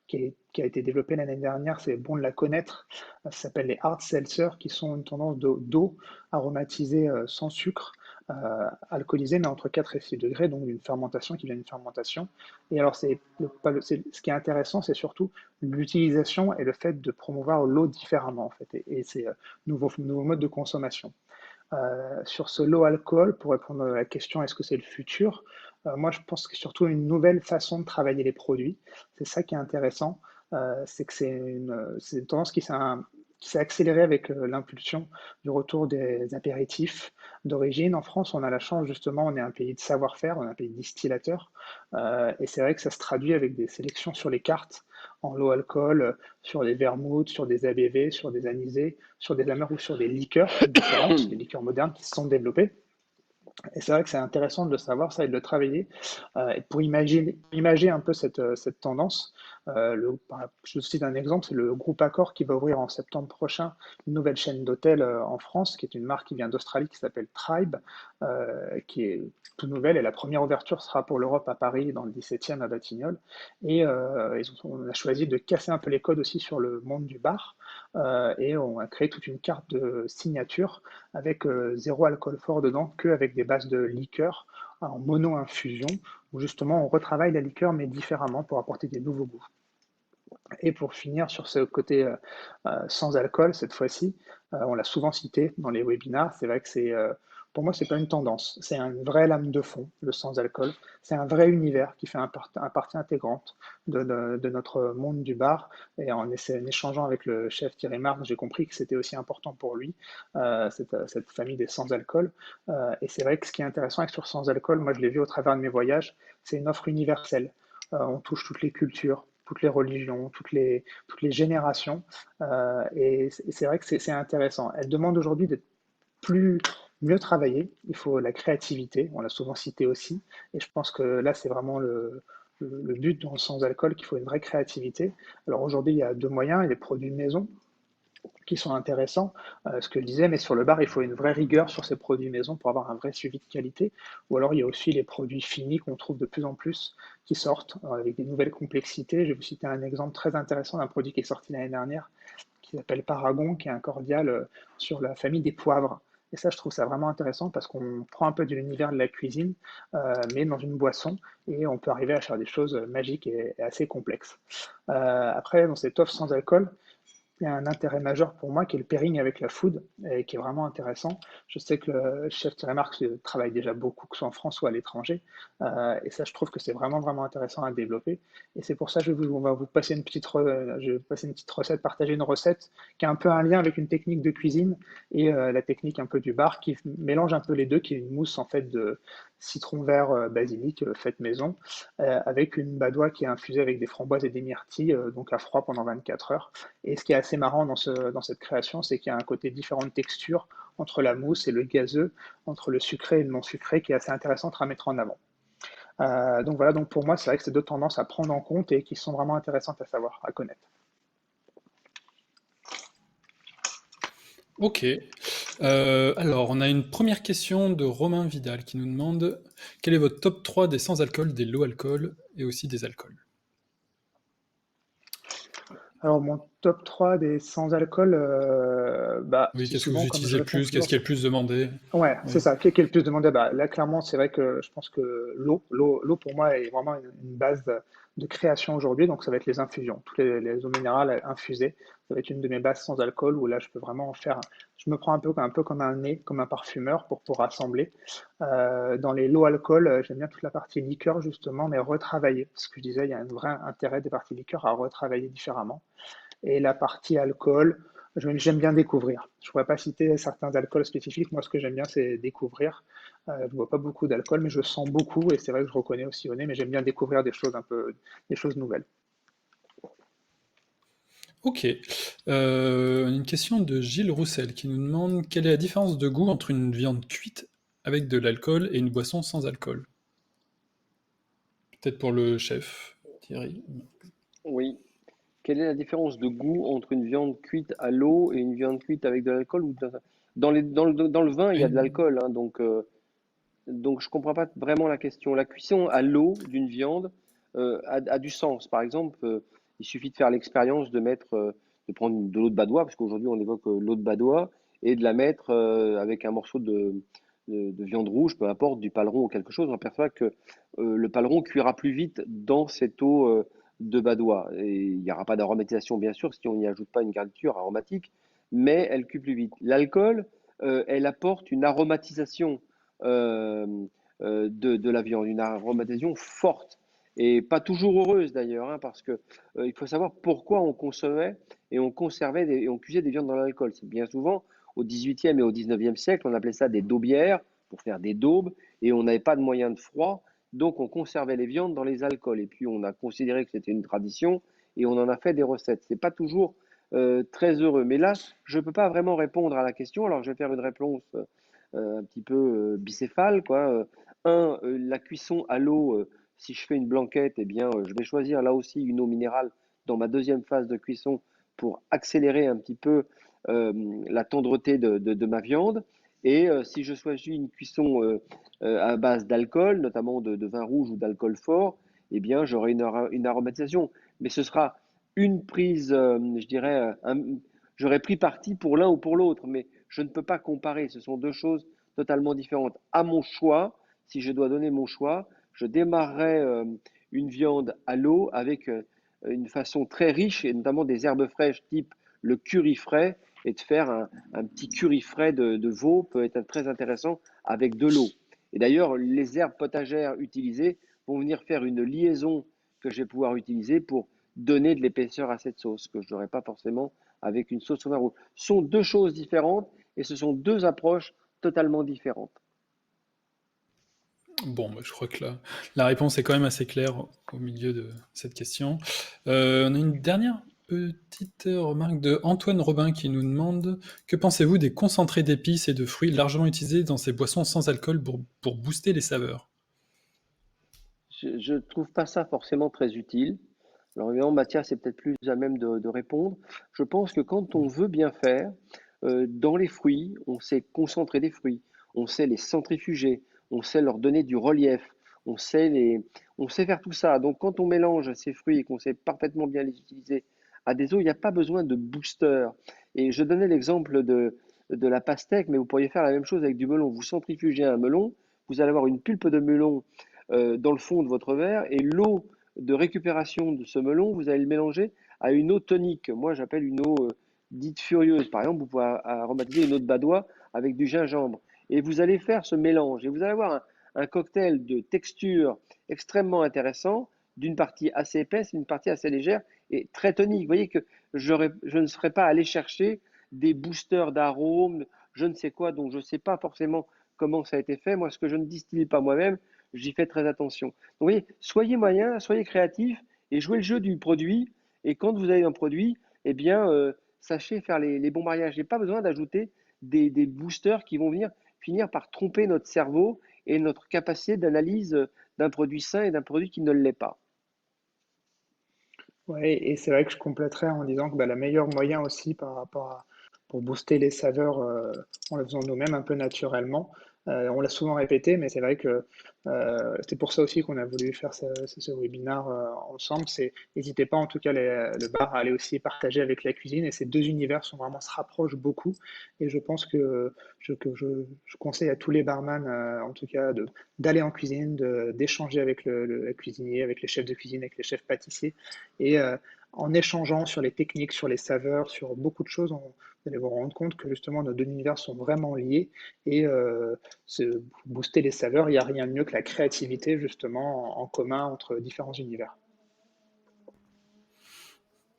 qui a été développée l'année dernière, c'est bon de la connaître. Ça s'appelle les hard seltzer, qui sont une tendance d'eau aromatisée sans sucre, alcoolisée, mais entre 4 et 6 degrés, donc d'une fermentation qui vient d'une fermentation. Et alors, ce qui est intéressant, c'est surtout l'utilisation et le fait de promouvoir l'eau différemment, en fait, et c'est nouveau mode de consommation. Sur ce low alcool, pour répondre à la question est-ce que c'est le futur, moi je pense que c'est surtout une nouvelle façon de travailler les produits. C'est ça qui est intéressant, c'est que c'est une tendance qui s'est accélérée avec l'impulsion du retour des apéritifs d'origine. En France, on a la chance justement, on est un pays de savoir-faire, on est un pays distillateur, et c'est vrai que ça se traduit avec des sélections sur les cartes en low alcool, sur des vermouths, sur des ABV, sur des anisés, sur des amers ou sur des liqueurs différentes, les liqueurs modernes qui se sont développées. Et c'est vrai que c'est intéressant de le savoir, ça, et de le travailler, et pour imager un peu cette tendance. Je cite un exemple, c'est le groupe Accor qui va ouvrir en septembre prochain une nouvelle chaîne d'hôtels en France, qui est une marque qui vient d'Australie, qui s'appelle Tribe, qui est toute nouvelle, et la première ouverture sera pour l'Europe à Paris, dans le 17e à Batignolles. Et on a choisi de casser un peu les codes aussi sur le monde du bar, et on a créé toute une carte de signature avec zéro alcool fort dedans, que avec des bases de liqueur en mono-infusion, où justement on retravaille la liqueur mais différemment pour apporter des nouveaux goûts. Et pour finir sur ce côté sans alcool, cette fois-ci, on l'a souvent cité dans les webinars, c'est vrai que pour moi, c'est pas une tendance, c'est une vraie lame de fond, le sans alcool. C'est un vrai univers qui fait un partie intégrante de notre monde du bar. Et en échangeant avec le chef Thierry Marx, j'ai compris que c'était aussi important pour lui, cette famille des sans alcool. Et c'est vrai que ce qui est intéressant avec sur sans alcool, moi je l'ai vu au travers de mes voyages, c'est une offre universelle. On touche toutes les cultures, toutes les religions, toutes les générations. Et c'est vrai que c'est intéressant. Elle demande aujourd'hui d'être mieux travaillée. Il faut la créativité, on l'a souvent cité aussi. Et je pense que là, c'est vraiment le but dans le sans-alcool, qu'il faut une vraie créativité. Alors aujourd'hui, il y a deux moyens. Il y a les produits maison qui sont intéressants, ce que je disais, mais sur le bar, il faut une vraie rigueur sur ces produits maison pour avoir un vrai suivi de qualité. Ou alors, il y a aussi les produits finis qu'on trouve de plus en plus qui sortent avec des nouvelles complexités. Je vais vous citer un exemple très intéressant d'un produit qui est sorti l'année dernière, qui s'appelle Paragon, qui est un cordial sur la famille des poivres. Et ça, je trouve ça vraiment intéressant parce qu'on prend un peu de l'univers de la cuisine, mais dans une boisson, et on peut arriver à faire des choses magiques et assez complexes. Après, dans cette offre sans alcool, il y a un intérêt majeur pour moi qui est le pairing avec la food et qui est vraiment intéressant. Je sais que le chef Thierry Marx travaille déjà beaucoup, que ce soit en France ou à l'étranger. Et ça, je trouve que c'est vraiment, vraiment intéressant à développer. Et c'est pour ça que on va vous passer je vais vous passer une petite recette, partager une recette qui a un peu un lien avec une technique de cuisine et la technique un peu du bar qui mélange un peu les deux, qui est une mousse en fait de citron vert basilic faite maison avec une badoie qui est infusée avec des framboises et des myrtilles, donc à froid pendant 24 heures. Et ce qui est assez marrant dans cette création, c'est qu'il y a un côté différent de texture entre la mousse et le gazeux, entre le sucré et le non sucré, qui est assez intéressant à mettre en avant. Donc voilà, donc pour moi, c'est vrai que c'est deux tendances à prendre en compte et qui sont vraiment intéressantes à savoir, à connaître. Ok. Alors, on a une première question de Romain Vidal qui nous demande quel est votre top 3 des sans-alcool, des low-alcool et aussi des alcools? Alors mon top 3 des sans-alcool, Oui, c'est qu'est-ce que vous souvent, comme je utilisez le réponds plus? Qu'est-ce toujours qui est sur. le plus demandé? Ouais, c'est Oui. ça. Qui est le plus demandé? Bah, là, clairement, c'est vrai que je pense que l'eau pour moi est vraiment une base de création aujourd'hui. Donc, ça va être les infusions, toutes les eaux minérales infusées. Ça va être une de mes bases sans alcool où là, je peux vraiment en faire. Je me prends un peu comme un nez, comme un parfumeur pour assembler. Dans les low alcool, j'aime bien toute la partie liqueur justement, mais retravailler. Ce que je disais, il y a un vrai intérêt des parties liqueur à retravailler différemment. Et la partie alcool, j'aime bien découvrir. Je ne pourrais pas citer certains alcools spécifiques. Moi, ce que j'aime bien, c'est découvrir. Je ne bois pas beaucoup d'alcool, mais je sens beaucoup. Et c'est vrai que je reconnais aussi au nez, mais j'aime bien découvrir des choses nouvelles. Ok. Une question de Gilles Roussel qui nous demande quelle est la différence de goût entre une viande cuite avec de l'alcool et une boisson sans alcool? Peut-être pour le chef, Thierry. Oui. Quelle est la différence de goût entre une viande cuite à l'eau et une viande cuite avec de l'alcool ou dans le vin, il y a de Oui. l'alcool, hein, donc je comprends pas vraiment la question. La cuisson à l'eau d'une viande a du sens. Par exemple, il suffit de faire l'expérience de prendre de l'eau de badois, parce qu'aujourd'hui on évoque l'eau de badois, et de la mettre avec un morceau de viande rouge, peu importe, du paleron ou quelque chose. On aperçoit que le paleron cuira plus vite dans cette eau de badois. Et il n'y aura pas d'aromatisation, bien sûr, si on n'y ajoute pas une garniture aromatique, mais elle cuit plus vite. L'alcool, elle apporte une aromatisation euh, de la viande, une aromatisation forte et pas toujours heureuse d'ailleurs, hein, parce que il faut savoir pourquoi on consommait et on conservait et on cuisait des viandes dans l'alcool. C'est bien souvent au XVIIIe et au XIXe siècle, on appelait ça des daubières pour faire des daubes et on n'avait pas de moyens de froid, donc on conservait les viandes dans les alcools et puis on a considéré que c'était une tradition et on en a fait des recettes. C'est pas toujours très heureux, mais là je peux pas vraiment répondre à la question, alors je vais faire une réponse un petit peu bicéphale, quoi. La cuisson à l'eau, si je fais une blanquette, eh bien, je vais choisir là aussi une eau minérale dans ma deuxième phase de cuisson pour accélérer un petit peu euh, la tendreté de ma viande. Et si je choisis une cuisson à base d'alcool, notamment de vin rouge ou d'alcool fort, eh bien, j'aurai une aromatisation. Mais ce sera une prise, je dirais, j'aurais pris parti pour l'un ou pour l'autre, mais je ne peux pas comparer. Ce sont deux choses totalement différentes. À mon choix, si je dois donner mon choix, je démarrerai une viande à l'eau avec une façon très riche, et notamment des herbes fraîches type le curry frais, et de faire un petit curry frais de veau peut être très intéressant avec de l'eau. Et d'ailleurs, les herbes potagères utilisées vont venir faire une liaison que je vais pouvoir utiliser pour donner de l'épaisseur à cette sauce, que je n'aurais pas forcément avec une sauce au vin rouge. Ce sont deux choses différentes et ce sont deux approches totalement différentes. Bon, bah, je crois que la réponse est quand même assez claire au milieu de cette question. On a une dernière petite remarque de Antoine Robin qui nous demande: que pensez-vous des concentrés d'épices et de fruits largement utilisés dans ces boissons sans alcool pour booster les saveurs? Je ne trouve pas ça forcément très utile. Alors évidemment, Mathias est peut-être plus à même de répondre. Je pense que quand on veut bien faire, dans les fruits, on sait concentrer des fruits, on sait les centrifuger, on sait leur donner du relief, on sait, on sait faire tout ça. Donc quand on mélange ces fruits et qu'on sait parfaitement bien les utiliser à des eaux, il n'y a pas besoin de booster. Et je donnais l'exemple de la pastèque, mais vous pourriez faire la même chose avec du melon. Vous centrifugez un melon, vous allez avoir une pulpe de melon dans le fond de votre verre et l'eau de récupération de ce melon, vous allez le mélanger à une eau tonique. Moi, j'appelle une eau dite furieuse. Par exemple, vous pouvez aromatiser une eau de badois avec du gingembre. Et vous allez faire ce mélange et vous allez avoir un cocktail de texture extrêmement intéressant, d'une partie assez épaisse et d'une partie assez légère et très tonique. Vous voyez que je ne serais pas allé chercher des boosters d'arômes, je ne sais quoi, dont je ne sais pas forcément comment ça a été fait. Moi, ce que je ne distille pas moi-même, j'y fais très attention. Donc, vous voyez, soyez moyen, soyez créatif et jouez le jeu du produit. Et quand vous avez un produit, eh bien, sachez faire les bons mariages. Il n'y a pas besoin d'ajouter des boosters qui vont venir finir par tromper notre cerveau et notre capacité d'analyse d'un produit sain et d'un produit qui ne l'est pas. Ouais, et c'est vrai que je compléterais en disant que bah, le meilleur moyen aussi par rapport à pour booster les saveurs en le faisant nous-mêmes un peu naturellement. On l'a souvent répété, mais c'est vrai que c'est pour ça aussi qu'on a voulu faire ce webinaire ensemble. C'est n'hésitez pas en tout cas le bar à aller aussi partager avec la cuisine et ces deux univers sont vraiment se rapprochent beaucoup. Et je pense que je conseille à tous les barman en tout cas d'aller en cuisine, d'échanger avec le cuisinier, avec les chefs de cuisine, avec les chefs pâtissiers et en échangeant sur les techniques, sur les saveurs, sur beaucoup de choses, vous allez vous rendre compte que justement nos deux univers sont vraiment liés et booster les saveurs, il n'y a rien de mieux que la créativité justement en commun entre différents univers.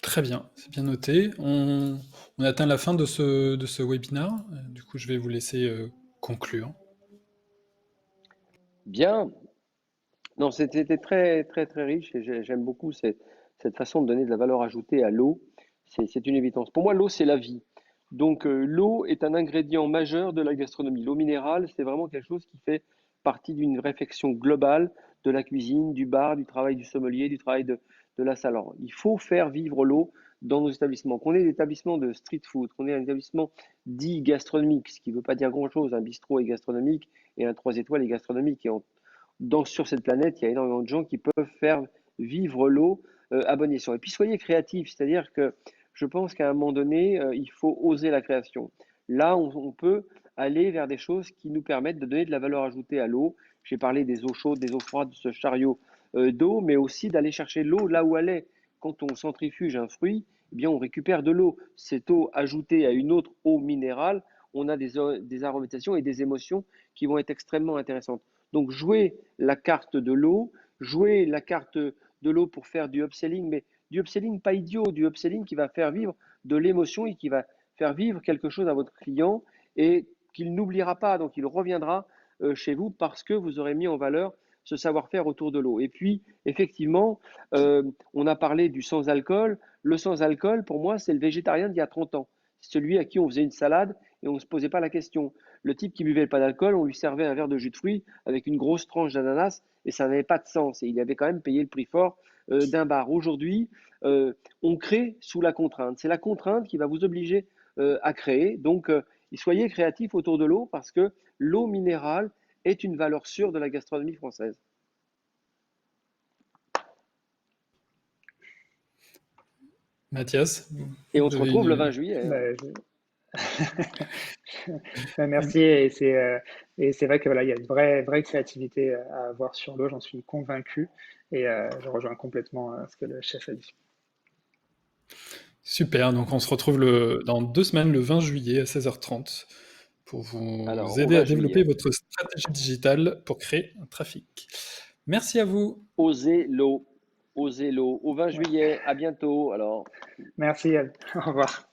Très bien, c'est bien noté. On atteint la fin de ce webinaire. Du coup, je vais vous laisser conclure. Bien, non, c'était très, très, très riche et j'aime beaucoup cette façon de donner de la valeur ajoutée à l'eau. C'est une évidence. Pour moi, l'eau, c'est la vie. Donc, l'eau est un ingrédient majeur de la gastronomie. L'eau minérale, c'est vraiment quelque chose qui fait partie d'une réflexion globale de la cuisine, du bar, du travail du sommelier, du travail de la salle. Alors, il faut faire vivre l'eau dans nos établissements. Qu'on ait des établissements de street food, qu'on ait un établissement dit gastronomique, ce qui ne veut pas dire grand-chose. Un bistrot est gastronomique et un 3 étoiles est gastronomique. Et sur cette planète, il y a énormément de gens qui peuvent faire vivre l'eau à bon escient. Et puis soyez créatifs, c'est-à-dire que je pense qu'à un moment donné, il faut oser la création. Là, on peut aller vers des choses qui nous permettent de donner de la valeur ajoutée à l'eau. J'ai parlé des eaux chaudes, des eaux froides, de ce chariot d'eau, mais aussi d'aller chercher l'eau là où elle est. Quand on centrifuge un fruit, eh bien, on récupère de l'eau. Cette eau ajoutée à une autre eau minérale, on a des aromatisations et des émotions qui vont être extrêmement intéressantes. Donc, jouer la carte de l'eau, jouer la carte de l'eau pour faire du upselling, mais du upselling pas idiot, du upselling qui va faire vivre de l'émotion et qui va faire vivre quelque chose à votre client et qu'il n'oubliera pas, donc il reviendra chez vous parce que vous aurez mis en valeur ce savoir-faire autour de l'eau. Et puis, effectivement, on a parlé du sans-alcool. Le sans-alcool, pour moi, c'est le végétarien d'il y a 30 ans. celui à qui on faisait une salade et on ne se posait pas la question. Le type qui buvait pas d'alcool, on lui servait un verre de jus de fruits avec une grosse tranche d'ananas et ça n'avait pas de sens. Et il avait quand même payé le prix fort d'un bar. Aujourd'hui, on crée sous la contrainte. C'est la contrainte qui va vous obliger à créer. Donc, soyez créatifs autour de l'eau parce que l'eau minérale est une valeur sûre de la gastronomie française. Mathias, Et on vous se avez retrouve le 20 une... juillet. Hein. Bah, merci. Et c'est vrai que voilà, il y a une vraie créativité à avoir sur l'eau, j'en suis convaincu. Et je rejoins complètement ce que le chef a dit. Super, donc on se retrouve dans 2 semaines, le 20 juillet à 16h30, pour Alors, vous au aider à 20 développer juillet, votre stratégie digitale pour créer un trafic. Merci à vous. osez l'eau. Osez l'eau. Au 20 Ouais. juillet, à bientôt. Alors. Merci. Au revoir.